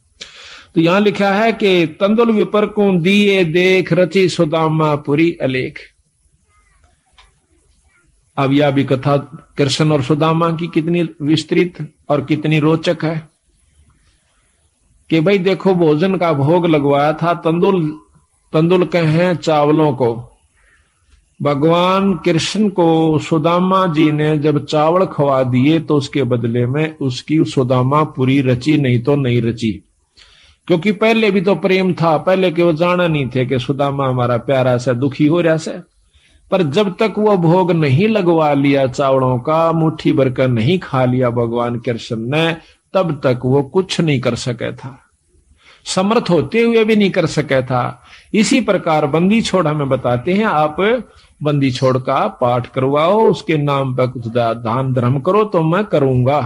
तो यहां लिखा है कि तंदुल विपर को दिए देख, रची सुदामा पुरी अलेख। अब यह भी कथा कृष्ण और सुदामा की कितनी विस्तृत और कितनी रोचक है कि भाई देखो भोजन का भोग लगवाया था तंदुल कहें चावलों को। भगवान कृष्ण को सुदामा जी ने जब चावल खवा दिए तो उसके बदले में उसकी सुदामा पूरी रची, नहीं तो नहीं रची। क्योंकि पहले भी तो प्रेम था, पहले के वो जाना नहीं थे कि सुदामा हमारा प्यारा सा दुखी हो रहा से। पर जब तक वो भोग नहीं लगवा लिया चावलों का, मुट्ठी भरकर नहीं खा लिया भगवान कृष्ण ने, तब तक वो कुछ नहीं कर सके था, समर्थ होते हुए भी नहीं कर सके था। इसी प्रकार बंदी छोड़ हमें बताते हैं, आप बंदी छोड़ का पाठ करवाओ, उसके नाम पर कुछ दान धर्म करो तो मैं करूंगा।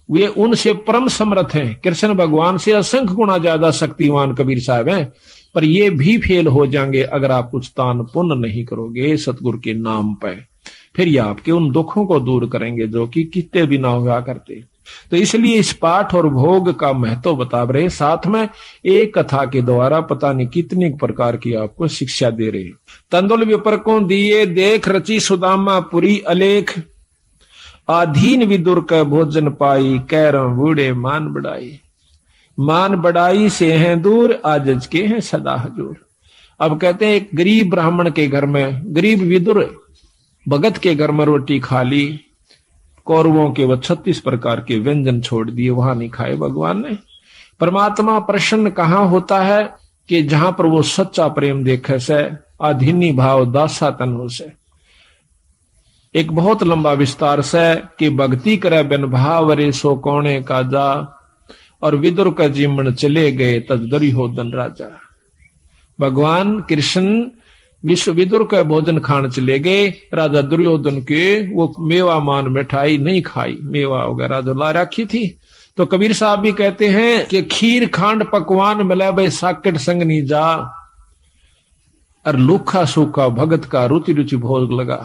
वे उनसे परम समर्थ हैं। कृष्ण भगवान से असंख्य गुना ज्यादा शक्तिमान कबीर साहब हैं, पर ये भी फेल हो जाएंगे अगर आप कुछ दान पुण्य नहीं करोगे सतगुरु के नाम पे। फिर ये आपके उन दुखों को दूर करेंगे जो कि कितने भी ना हुआ करते। तो इसलिए इस पाठ और भोग का महत्व बता रहे, साथ में एक कथा के द्वारा पता नहीं कितनी प्रकार की आपको शिक्षा दे रहे। तंदुल विपर को दिए देख रची सुदामा पुरी अलेख, आधीन विदुर का भोजन पाई कैर बूढ़े मान बढ़ाई। मान बढ़ाई से हैं दूर आजज के हैं सदा हजूर। अब कहते हैं एक गरीब ब्राह्मण के घर में, गरीब विदुर भगत के घर में रोटी खा ली, कौरवों के वो 36 प्रकार के व्यंजन छोड़ दिए, वहां नहीं खाए भगवान ने। परमात्मा प्रसन्न कहां होता है कि जहां पर वो सच्चा प्रेम देखे से, अधीनी भाव दासा तन हो से। एक बहुत लंबा विस्तार से कि भक्ति करे बिन भाव रे सो कौने का जा, और विदुर का जीवन चले गए तजदरी हो धन राजा। भगवान कृष्ण विश्व विदुर का भोजन खान चले गए, राजा दुर्योधन के वो मेवा मान मिठाई नहीं खाई, मेवा वगैरह जो ला रखी थी। तो कबीर साहब भी कहते हैं कि खीर खांड पकवान मिला भाई साकट संग नहीं जा, और लूखा सूखा भगत का रुचि रुचि भोग लगा।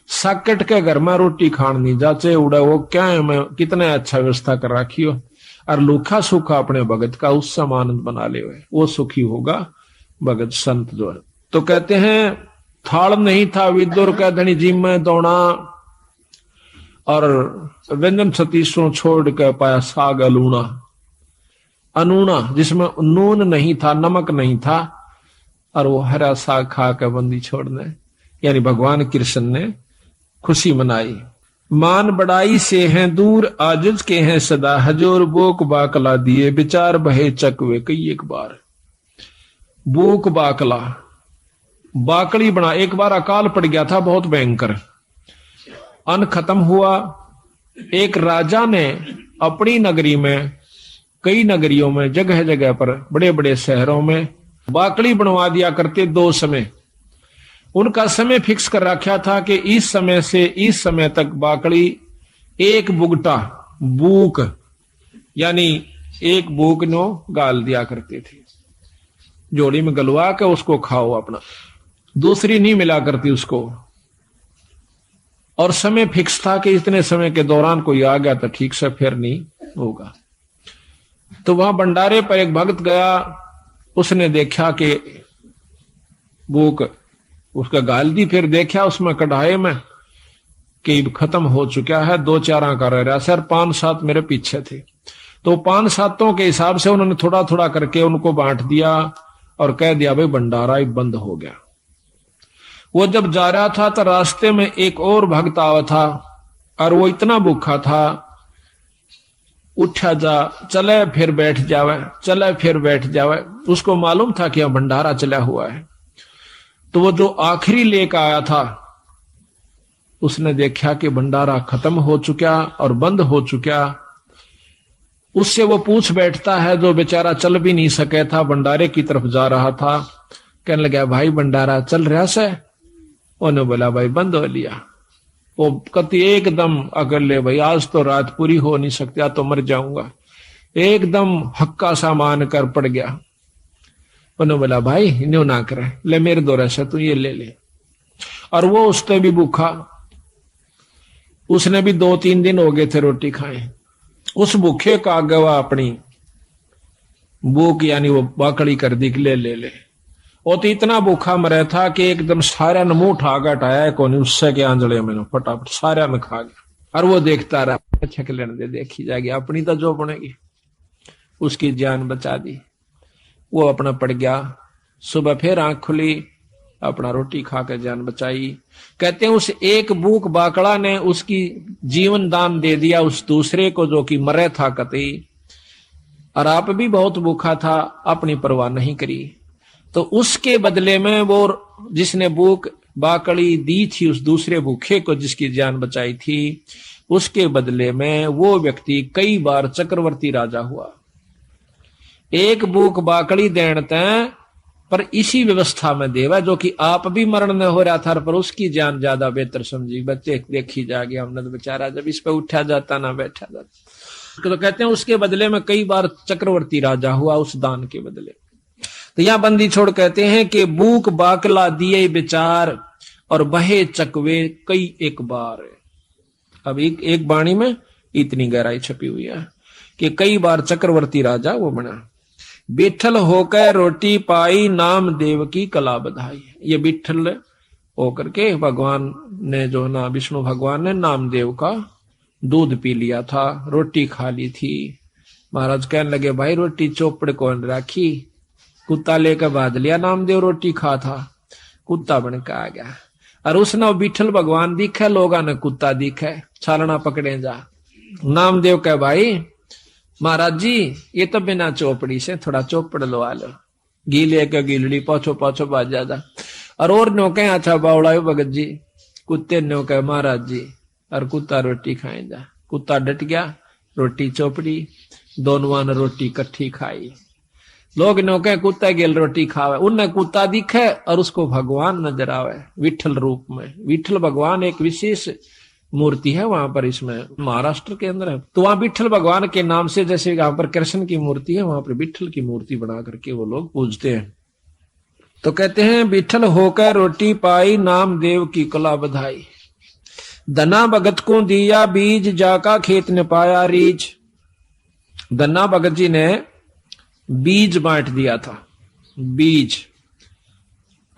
साकट के घर में रोटी खान नहीं जाचे उड़ा, वो क्या है मैं कितने अच्छा व्यवस्था कर रखी हो, और लूखा सूखा अपने भगत का उससे आनंद बना ले, वो सुखी होगा भगत संत जो है। तो कहते हैं थाल नहीं था विदुर का धनी जी में दौड़ा, और व्यंजन 36 छोड़ के पाया साग अलूना, अनूना जिसमें नून नहीं था नमक नहीं था, और वो हरा साग खा के बंदी छोड़ने, यानी भगवान कृष्ण ने खुशी मनाई। मान बढ़ाई से हैं दूर आजिज के हैं सदा हजूर, बोक बाकला दिए विचार बहे चकवे कई एक बार। बोक बाकला बाकड़ी बना, एक बार अकाल पड़ गया था बहुत भयंकर, अन्न खत्म हुआ। एक राजा ने अपनी नगरी में, कई नगरियों में, जगह जगह पर बड़े बड़े शहरों में बाकड़ी बनवा दिया करते दो समय। उनका समय फिक्स कर रखा था कि इस समय से इस समय तक बाकड़ी एक बुगटा बूक, यानी एक बूक नो गाल दिया करते थे, जोड़ी में गलवा के उसको खाओ अपना, दूसरी नहीं मिला करती उसको। और समय फिक्स था कि इतने समय के दौरान कोई आ गया तो ठीक से फिर नहीं होगा। तो वहां भंडारे पर एक भक्त गया, उसने देखा कि भूख उसका गाल दी, फिर देखा उसमें कढ़ाई में कि खत्म हो चुका है, 2-4 का रह रहा सर, 5-7 मेरे पीछे थे। तो 5-7 के हिसाब से उन्होंने थोड़ा थोड़ा करके उनको बांट दिया और कह दिया भाई भंडारा ही बंद हो गया। वो जब जा रहा था तो रास्ते में एक और भक्त आवा था, और वो इतना भूखा था, उठा जा चले फिर बैठ जावे, चले फिर बैठ जावे। उसको मालूम था कि यह भंडारा चला हुआ है। तो वो जो आखिरी लेकर आया था, उसने देखा कि भंडारा खत्म हो चुका और बंद हो चुका। उससे वो पूछ बैठता है, जो बेचारा चल भी नहीं सके था, भंडारे की तरफ जा रहा था, कहने लगा भाई भंडारा चल रहा से? उन्होंने बोला भाई बंद हो लिया। वो कति एकदम अगर ले भाई आज तो रात पूरी हो नहीं सकती, तो मर जाऊंगा, एकदम हक्का सा मान कर पड़ गया। उन्होंने बोला भाई न्यू ना करे, ले मेरे दौरे से तू ये ले ले। और वो उसने भी भूखा, उसने भी 2-3 दिन हो गए थे रोटी खाए। उस भूखे का गवा अपनी भूख यानी वो बाकड़ी कर दी, ले ले ले। वो तो इतना भूखा मरे था कि एकदम सारा ने मुंह उठा हटाया कौन, उससे के आंजड़े में फटाफट सारा में खा गया। और वो देखता रहा, अच्छा के लेने दे, देखी जाएगी अपनी तो जो बनेगी। उसकी जान बचा दी, वो अपना पड़ गया। सुबह फिर आंख खुली, अपना रोटी खा कर जान बचाई। कहते हैं उस एक भूख बाकड़ा ने उसकी जीवन दान दे दिया उस दूसरे को जो कि मरे था कतई, और आप भी बहुत भूखा था, अपनी परवाह नहीं करी। तो उसके बदले में वो जिसने भूख बाकड़ी दी थी उस दूसरे भूखे को, जिसकी जान बचाई थी, उसके बदले में वो व्यक्ति कई बार चक्रवर्ती राजा हुआ। एक भूख बाकड़ी देन तय पर इसी व्यवस्था में देवा जो कि आप भी मरण न हो रहा था, पर उसकी जान ज्यादा बेहतर समझी। बच्चे देखी जागे हमने तो बेचारा जब इस पे उठा जाता ना बैठा जाता। तो कहते हैं उसके बदले में कई बार चक्रवर्ती राजा हुआ उस दान के बदले। तो यहां बंदी छोड़ कहते हैं कि बूक बाकला दिए विचार और बहे चकवे कई एक बार। अब एक बाणी में इतनी गहराई छपी हुई है कि कई बार चक्रवर्ती राजा वो बना। बिठल होकर रोटी पाई नाम देव की कला बधाई। ये बिठल होकर के भगवान ने जो ना विष्णु भगवान ने नामदेव का दूध पी लिया था, रोटी खा ली थी। महाराज कहने लगे भाई रोटी चौपड़ कौन राखी, कुत्ता लेकर बांध लिया, नामदेव रोटी खा था, कुत्ता बन के आ गया। और उसने बिठल भगवान दिखे, लोगा ने कुत्ता दिखे, छालना पकड़े जा। नामदेव कह भाई महाराज जी ये तो बिना चौपड़ी से थोड़ा चौपड़ लवा लो, घी लेकर गिलड़ी पाछो पाछो बाज जा। और नो कहे अच्छा बावड़ा भगत जी, कुत्ते नो कहे महाराज जी, और कुत्ता रोटी खाए जा। कुत्ता डट गया, रोटी चौपड़ी, दोनों ने रोटी कट्ठी खाई। लोग नो कहे कुत्ता गेल रोटी खावे, उनने कुत्ता दिखे और उसको भगवान नजर आवे विठल रूप में। विठल भगवान एक विशेष मूर्ति है वहां पर, इसमें महाराष्ट्र के अंदर है। तो वहां विठल भगवान के नाम से जैसे यहाँ पर कृष्ण की मूर्ति है, वहां पर विठल की मूर्ति बना करके वो लोग पूजते हैं। तो कहते हैं विठल होकर रोटी पाई नाम देव की कला बधाई। धना भगत को दिया बीज जाका खेत ने पाया रीज। धना भगत जी ने बीज बांट दिया था, बीज।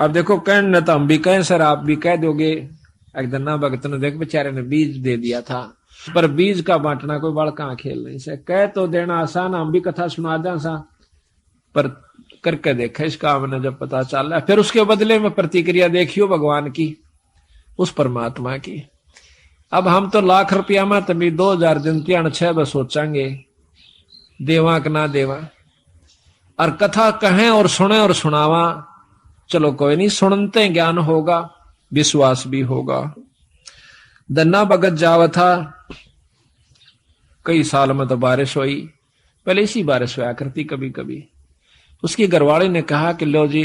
अब देखो कहने तो हम भी कहें सर, आप भी कह दोगे एक धना भगत ने देख बेचारे ने बीज दे दिया था, पर बीज का बांटना कोई बड़ कहां खेल नहीं से। कह तो देना आसान, हम भी कथा सुना दें सा, पर करके देखा इस काम ने जब पता चल रहा, फिर उसके बदले में प्रतिक्रिया देखियो भगवान की, उस परमात्मा की। अब हम तो लाख रुपया में तभी 2000 दिन 6 बस सोचेंगे देवा कि ना देवा, और कथा कहें और सुने और सुनावा, चलो कोई नहीं, सुनते ज्ञान होगा, विश्वास भी होगा। धन्ना भगत जावा था, कई साल में तो बारिश हुई, पहले इसी बारिश हुआ करती कभी कभी। उसकी घरवाली ने कहा कि लो जी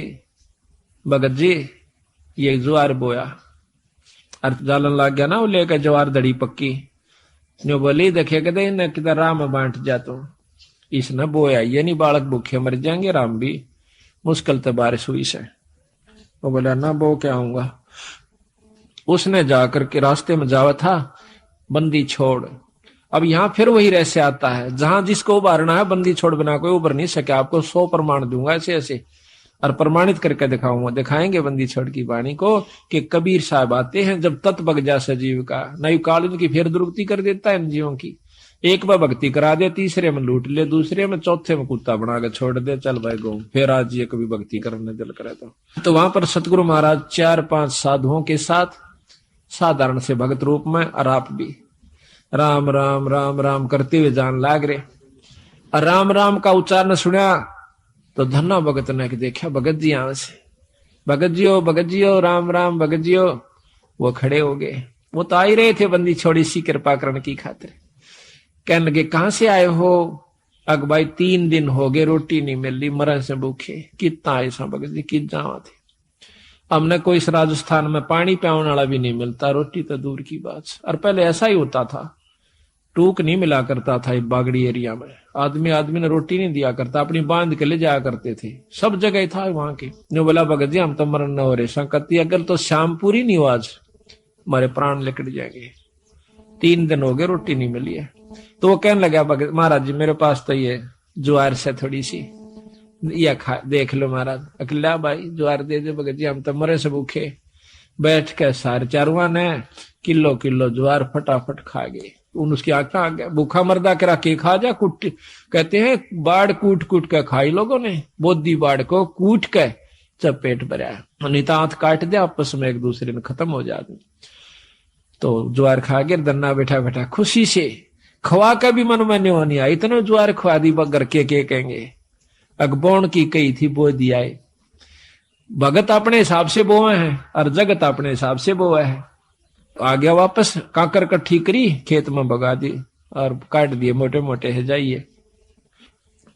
भगत जी ये ज्वार बोया, और जालन लग गया ना, वो लेकर ज्वार दड़ी पक्की, नो बोली देखे कहते इन्हें किधर राम बांट जा, तो इसने बोया, ये नहीं बालक भूखे मर जाएंगे, राम भी मुश्किल तो बारिश हुई से। वो बोला ना बो क्या आऊंगा। उसने जाकर के रास्ते में जावा था, बंदी छोड़। अब यहां फिर वही रहस्य आता है, जहां जिसको उबारना है बंदी छोड़ बिना कोई उबर नहीं सके। आपको 100 प्रमाण दूंगा ऐसे ऐसे, और प्रमाणित करके दिखाऊंगा, दिखाएंगे बंदी छोड़ की वाणी को कि कबीर साहब आते हैं जब तत् बग जा सजीव का, नई काल की फिर दुर्गति कर देता है इन जीवों की। एक बार भक्ति करा दे, तीसरे में लूट ले, दूसरे में, चौथे में कुत्ता बना के छोड़ दे, चल भाई गो, फिर आज ये कभी भक्ति करने दिल करे तो वहां पर सतगुरु महाराज 4-5 साधुओं के साथ साधारण से भगत रूप में, और आप भी राम राम राम राम करते हुए जान लाग रहे। और राम राम का उच्चारण सुना तो धन्ना भगत ने देखा भगत जी यहां से, भगत जी हो राम राम भगत जी हो। वो खड़े हो गए, वो तो आ ही रहे थे बंदी छोड़ी सी कृपा करण की खातिर। कहने लगे कहां से आए हो? अग भाई 3 दिन हो गए रोटी नहीं मिल रही, मरण से भूखे। कितना आए सा भगत जी, कित जावा थे। हमने कोई इस राजस्थान में पानी पियाने वाला भी नहीं मिलता, रोटी तो दूर की बात। और पहले ऐसा ही होता था, टूक नहीं मिला करता था बागड़ी एरिया में, आदमी ने रोटी नहीं दिया करता, अपनी बांध के ले जाया करते थे, सब जगह था वहां के। जो बोला भगत जी हम तो मरण न हो रहे, संकती अगर तो शाम पूरी नहीं हो आज हमारे प्राण लिकट जाएंगे। 3 दिन हो गए रोटी नहीं मिली है। तो वो कहने लगा भगत महाराज जी मेरे पास तो ये ज्वार से थोड़ी सी या खा देख लो महाराज। अकेला भाई ज्वार दे दे भगत जी, हम तो मरे से भूखे। बैठ के सारे चारुआ ने किलो ज्वार फटाफट खा गए। उसकी आंखें आ गया, भूखा मर्दा करा के खा जा कुट। कहते हैं बाढ़ कूट कूट के खाई लोगों ने, बोधी बाढ़ को कूट के जब पेट भरा, नहीं तो हाथ काट दे आपस में एक दूसरे में खत्म हो जाते। तो ज्वार खा के दन्ना बैठा बैठा खुशी से खवा का भी मन में नहीं आई, इतना ज्वार खवा दी बगर के कहेंगे। अगबोण की कही थी बो दिया है। भगत अपने हिसाब से बोए हैं और जगत अपने हिसाब से बोए है। आ गया वापस, काकर कट्ठी करी, खेत में भगा दी और काट दिए मोटे मोटे है। जाइए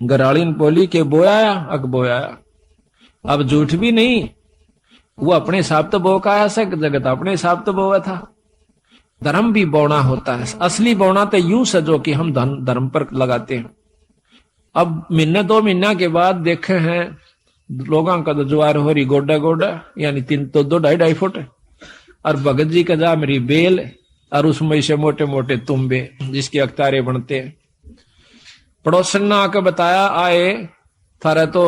गराड़ी बोली के बोया, अग बोया। अब झूठ भी नहीं, वो अपने हिसाब तो बो का आया से, जगत अपने हिसाब तो बोवा था। धर्म भी बौना होता है, असली बौना तो यूं से जो कि हम धर्म पर लगाते हैं। अब महीने 2 महीना के बाद देखे हैं लोगों का तो ज्वार हो रही गोडा गोडा, यानी 3 तो 2-2.5 फुट, और भगत जी का जा मेरी बेल, और उसमें से मोटे मोटे तुम्बे जिसके अख्तारे बनते हैं। पड़ोसन ने आकर बताया, आए थारे तो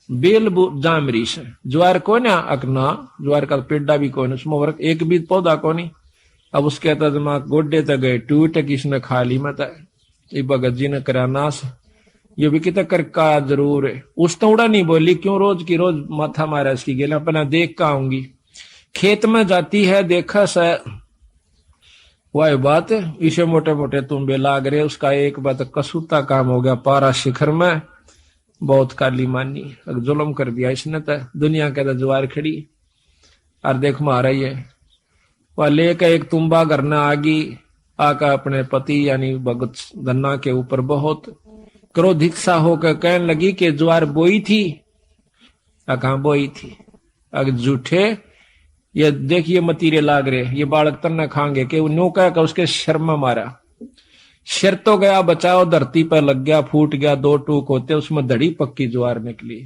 बेल जामरी से, ज्वार को ना अकना, ज्वार का पेड़ा भी कौन, उसमें वर्क एक भी पौधा को नहीं। अब उसके तजमा गोड्डे तक गए टूट, किसने खा ली मत, ये भगत जी ने करा नाश, ये भी कितना कर का जरूर है। उस तो उड़ा नहीं बोली, क्यों रोज की रोज माथा मारा इसकी गेला, अपना देख का आऊंगी। खेत में जाती है, देखा से वह बात, इसे मोटे मोटे तुम्बे लाग रहे, उसका एक बात कसूता काम हो गया, पारा शिखर में बहुत काली मानी, जुल्म कर दिया इसने, तो दुनिया के तो ज्वार खड़ी और देख मारा ये। वह लेकर एक तुम्बा करना आगी, आका अपने पति यानी भगत धन्ना के ऊपर बहुत क्रोधित सा होकर कहने लगी कि ज्वार बोई थी, कहां बोई थी, अगर झूठे ये देखिए मतीरे लाग रहे, ये बालक तन्ना खाएंगे कि न्यू कह उसके शर्मा मारा, सिर तो गया बचाओ, धरती पर लग गया, फूट गया, 2 टूक होते, उसमें धड़ी पक्की ज्वार निकली।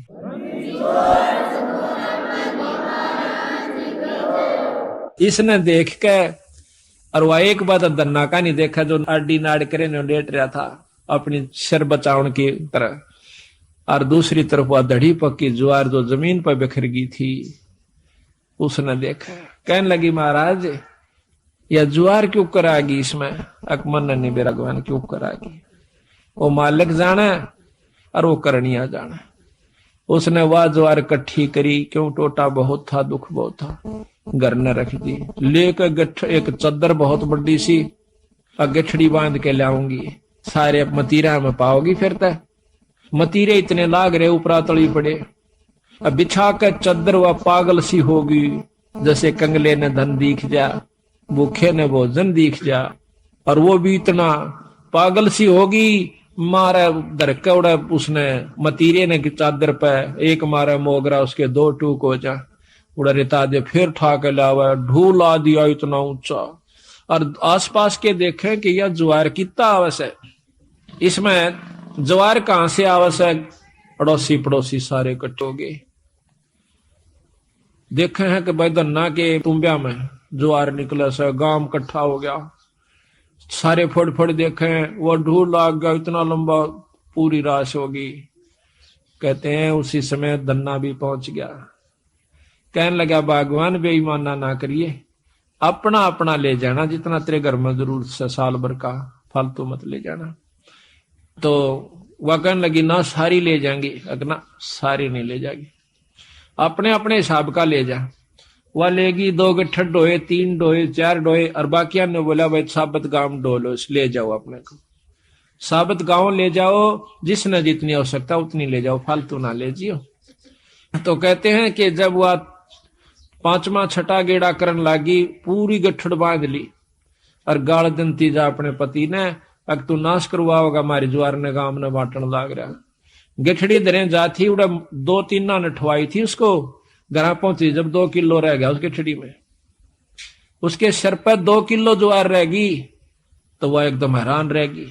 इसने देख के, और वह एक बात धन्ना का नहीं देखा, जो आडी नाड़ करे ने लेट रहा था अपनी सिर बचावन की तरह, और दूसरी तरफ वह धड़ी पक्की ज्वार जो जमीन पर बिखर गई थी, उसने देखा, कहने लगी महाराज यह ज्वार क्यों करागी, इसमें अकमन ने मेरा भगवान क्यों करागी, वो मालिक जाना और वो करनिया जाना। उसने वह ज्वार इकट्ठी करी, क्यों टोटा बहुत था, दुख बहुत था, घर ने रख दी, लेकर एक चद्दर बहुत बड़ी सी गठड़ी बांध के लाऊंगी, सारे मतीरा में पाओगी, फिर तक मतीरे इतने लाग रहे ऊपरा तली पड़े, अब बिछा कर चद्दर वह पागल सी होगी, जैसे कंगले ने धन दिख जा, भूखे ने भोजन दिख जा, और वो भी इतना पागल सी होगी, मारा धरका उड़ा उसने मतीरे ने चादर पे, एक मारा मोगरा उसके 2 टूक हो जा, उड़ा रेता दे, फिर ठाक लावा, ढूला दिया इतना ऊंचा, और आसपास के देखे कि यह ज्वार कितना आवश्यक, इसमें ज्वार कहां से आवश्यक, अड़ोसी पड़ोसी सारे इकट्ठे हो गए। देखे हैं कि भाई धन्ना के तुम्बिया में ज्वार निकला से, गांव इकट्ठा हो गया, सारे फड़ फड़ देखे, वो ढूल लाग गया, इतना लंबा पूरी राश होगी। कहते हैं उसी समय धन्ना भी पहुंच गया, कहने लगा भगवान बेईमाना ना करिए, अपना अपना ले जाना, जितना तेरे घर में जरूरत से साल भर का, फालतू मत ले जाना। तो वह कहने लगी ना सारी ले जाएंगी, अगना सारी नहीं ले जाएगी, अपने अपने हिसाब का ले जा। वह लेगी 2 गट्ठर डोए, 3 डोए, 4 डोए, और बाकिया ने बोला भाई साबत गांव डोलो, ले जाओ अपने को, साबत गांव ले जाओ, जिसने जितनी आवश्यकता उतनी ले जाओ, फालतू ना ले जियो। तो कहते हैं कि जब वह 5वां 6ठा गेड़ा करन लागी, पूरी गठड़ बांध ली, और गाल दंती जा अपने पति ने, अग तू नाश करवाओगा हमारी ज्वार ने, गांव ने बांटन लाग रहा। गठड़ी दरे जाती, उड़ा 2-3 ना नठवाई थी उसको, घर पहुंची जब 2 किलो रह गया उस गठड़ी में, उसके सर पर 2 किलो ज्वार रहेगी, तो वह एकदम हैरान रहेगी।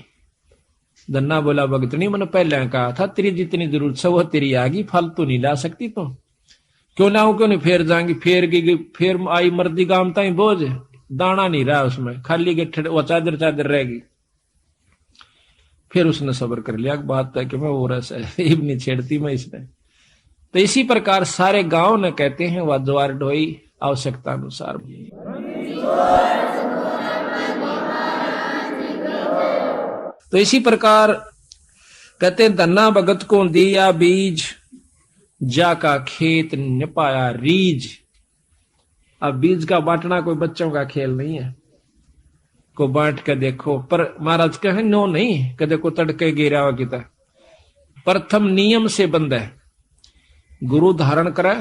धन्ना बोला भगतनी मैंने पहले कहा था, तेरी जितनी जरूरत है वो तेरी आगी, फालतू नहीं ला सकती तुम, क्यों लाऊं क्यों नहीं, फेर जाएंगी, फेर गई, फेर आई मर्दी गांव ताई बोझ, दाना नहीं रहा उसमें, खाली गठड़ वो चादर चादर रहेगी। फिर उसने सब्र कर लिया, बात है कि मैं वो रस है नहीं छेड़ती मैं इसने। तो इसी प्रकार सारे गांव ने कहते हैं वह ज्वार ढोई आवश्यकता अनुसार। तो इसी प्रकार कहते धन्ना भगत को दिया बीज, जाका खेत न पाया रीज। अब बीज का बांटना कोई बच्चों का खेल नहीं है, को बांट के देखो, पर महाराज कहे नो नहीं, कदे को तड़के गिरा हुआ किता, प्रथम नियम से बंद है, गुरु धारण करे,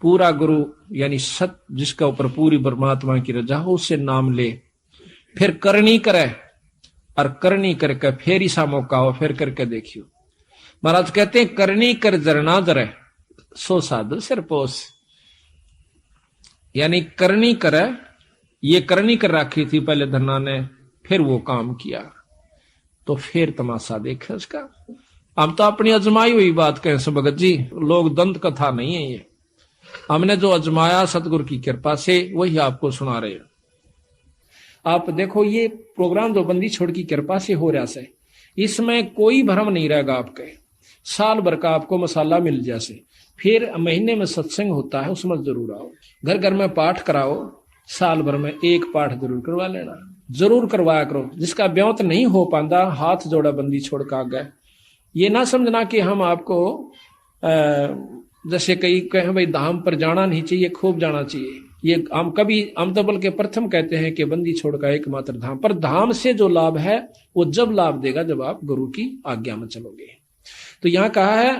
पूरा गुरु यानी सत जिसका ऊपर पूरी परमात्मा की रजा हो, उससे नाम ले, फिर करनी करे, और करनी करके फिर ऐसा मौका हो फिर करके देखियो। महाराज कहते हैं करनी कर जरना जरे, सो साधु सिरपोस, यानी करनी करे, ये करनी कर रखी थी पहले धन्ना ने, फिर वो काम किया तो फिर तमाशा देखे उसका। हम तो अपनी अजमाई हुई बात कहें भगत जी, लोग दंत कथा नहीं है ये, हमने जो अजमाया सतगुरु की कृपा से वही आपको सुना रहे हैं। आप देखो ये प्रोग्राम जो बंदी छोड़ की कृपा से हो रहा है, इसमें कोई भ्रम नहीं रहेगा आपके। साल भर का आपको मसाला मिल जैसे, फिर महीने में सत्संग होता है उसमें जरूर आओ, घर घर में पाठ कराओ, साल भर में एक पाठ जरूर करवा लेना, जरूर करवाया करो। जिसका ब्योत नहीं हो पाता हाथ जोड़ा बंदी छोड़ का गए। ये ना समझना कि हम आपको जैसे कई कहें भाई धाम पर जाना नहीं चाहिए, खूब जाना चाहिए। ये हम तो बल्कि प्रथम कहते हैं कि बंदी छोड़ का एकमात्र धाम, पर धाम से जो लाभ है वो जब लाभ देगा जब आप गुरु की आज्ञा में चलोगे। तो यहाँ कहा है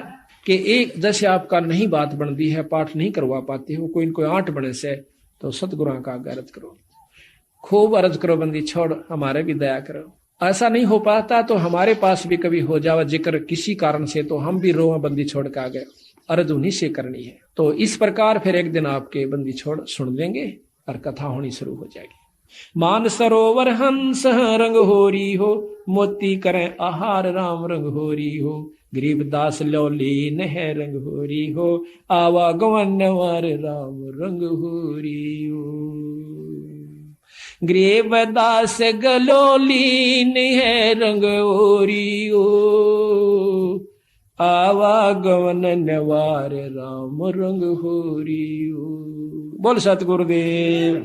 कि एक जैसे आपका नहीं बात बनती है, पाठ नहीं करवा पाते हो, कोई इनको आंट बने से, तो सतगुरु का अर्ज करो, खूब अर्ज करो, बंदी छोड़ हमारे भी दया करो। ऐसा नहीं हो पाता तो हमारे पास भी कभी हो जावा जिक्र किसी कारण से, तो हम भी रोआ बंदी छोड़ के आ गए, अर्ज उन्हीं से करनी है। तो इस प्रकार फिर एक दिन आपके बंदी छोड़ सुन लेंगे और कथा होनी शुरू हो जाएगी। मान सरोवर हंस रंग होरी हो, मोती करें आहार राम रंग होरी हो, गरीबदास लौलीन है रंग होरी हो, आवा गवन वर राम रंग होरी हो। गरीबदास गलोलीन है रंग होरी हो, आवागमन नवार राम रंग होरी हो। बोल सतगुरुदेव।